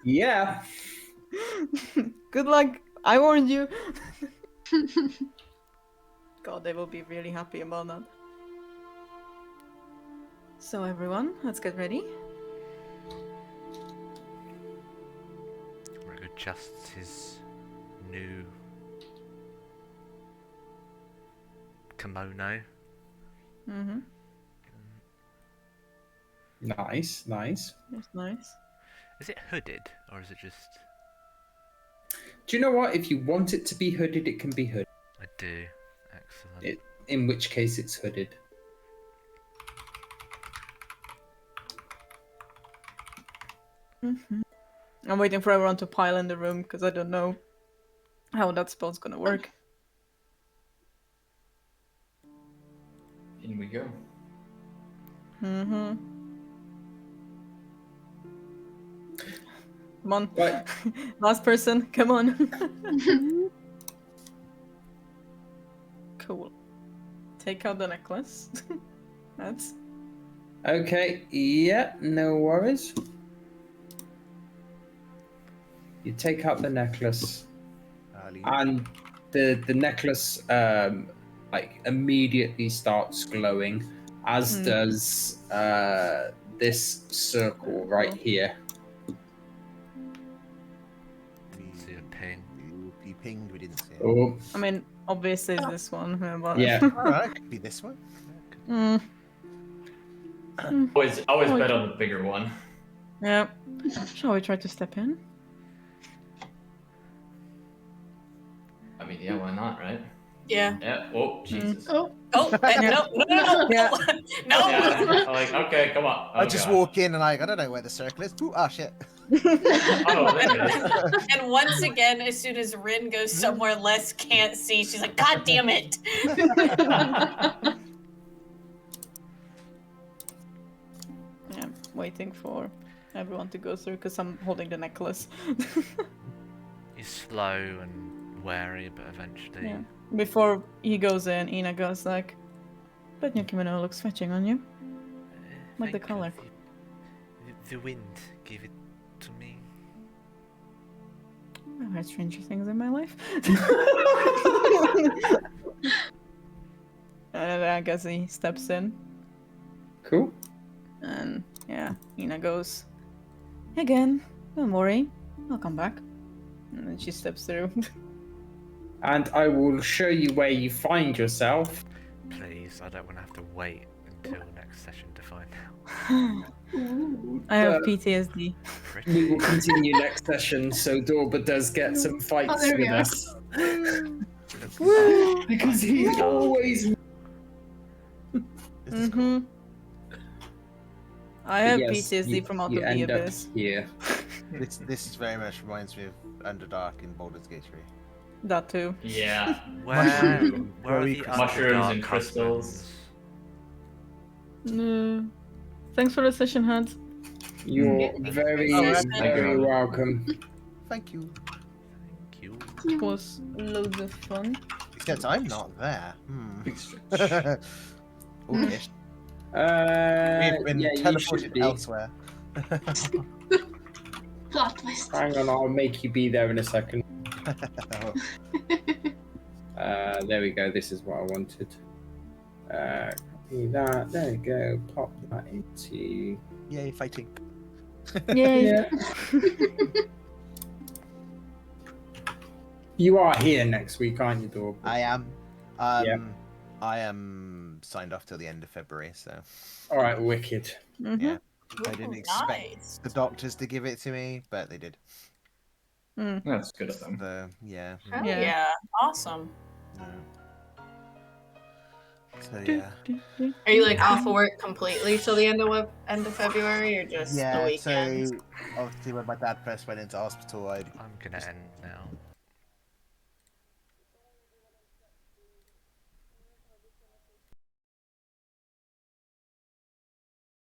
Yeah.
Good luck. I warned you. God, they will be really happy about that. So everyone, let's get ready.
Rick adjusts his new kimono.
Mm-hmm.
Nice.
That's nice.
Is it hooded or is it just?
Do you know what? If you want it to be hooded, it can be hooded.
I do. Excellent.
In which case, it's hooded.
Mm-hmm. I'm waiting for everyone to pile in the room because I don't know how that spell's gonna work.
In we go.
Mm-hmm. Come on.
Right.
Last person, come on. Cool. Take out the necklace. That's
Okay. Yeah. No worries. You take out the necklace, and the necklace like immediately starts glowing, as does this circle right here.
See a ping.
You pinged, we didn't see it.
Oh,
I mean, obviously it's this one. But...
yeah.
Alright, it could be this one.
Mm.
Always bet on the bigger one.
Yeah. Shall we try to step in?
I mean, yeah, why not, right?
Yeah.
Yeah. Oh, Jesus.
Oh,
Oh, no.
Yeah.
No.
Yeah. I'm like, okay, come on. Oh,
I just
God.
walk in and I don't know where the circle is. Ooh, ah, shit.
Oh, there it is.
And once again, as soon as Rin goes somewhere Les can't see, she's like, God damn it.
Yeah, waiting for everyone to go through because I'm holding the necklace.
He's slow and wary, but eventually.
Yeah. Before he goes in, Ina goes like, "But your kimono looks fetching on you." Like the
Thank
color.
you. The wind gave it to me.
I've heard stranger things in my life. And I guess he steps in,
Cool.
and yeah, Ina goes, "Again, don't worry, I'll come back." And then she steps through.
And I will show you where you find yourself.
Please, I don't want to have to wait until next session to find out.
I have PTSD.
We will continue next session, so Dorba does get some fights
there we
with
are.
us.
Woo!
Because he's always.
This is cool.
I have
Yes,
PTSD from Out
you
of the
end up
Abyss.
here.
This very much reminds me of Underdark in Baldur's Gate 3.
That too.
Yeah.
Where are the
Mushrooms
Underdark
and crystals.
No. Thanks for the session, Hans.
You're very, very welcome.
Thank you.
Thank you.
It was loads of fun.
Except I'm not there.
Big stretch.
Or ish. We've been
yeah, you should
teleported
be.
elsewhere.
plot twist.
Hang on, I'll make you be there in a second. There we go. This is what I wanted. Copy that. There we go. Pop that into.
Yay, fighting.
Yay!
Yeah. You are here next week, aren't you, Dorb?
I am.
Yeah.
I am signed off till the end of February, so
All right, wicked.
Mhm.
yeah. I didn't
Ooh,
expect
nice.
the doctors to give it to me, but they did.
Mm.
That's good of them.
Yeah.
Hell
Yeah.
yeah. Awesome.
So yeah.
Are you like off of work completely till the end of February, or just the
Yeah.
weekend?
So obviously, when my dad first went into hospital,
I'm gonna end now.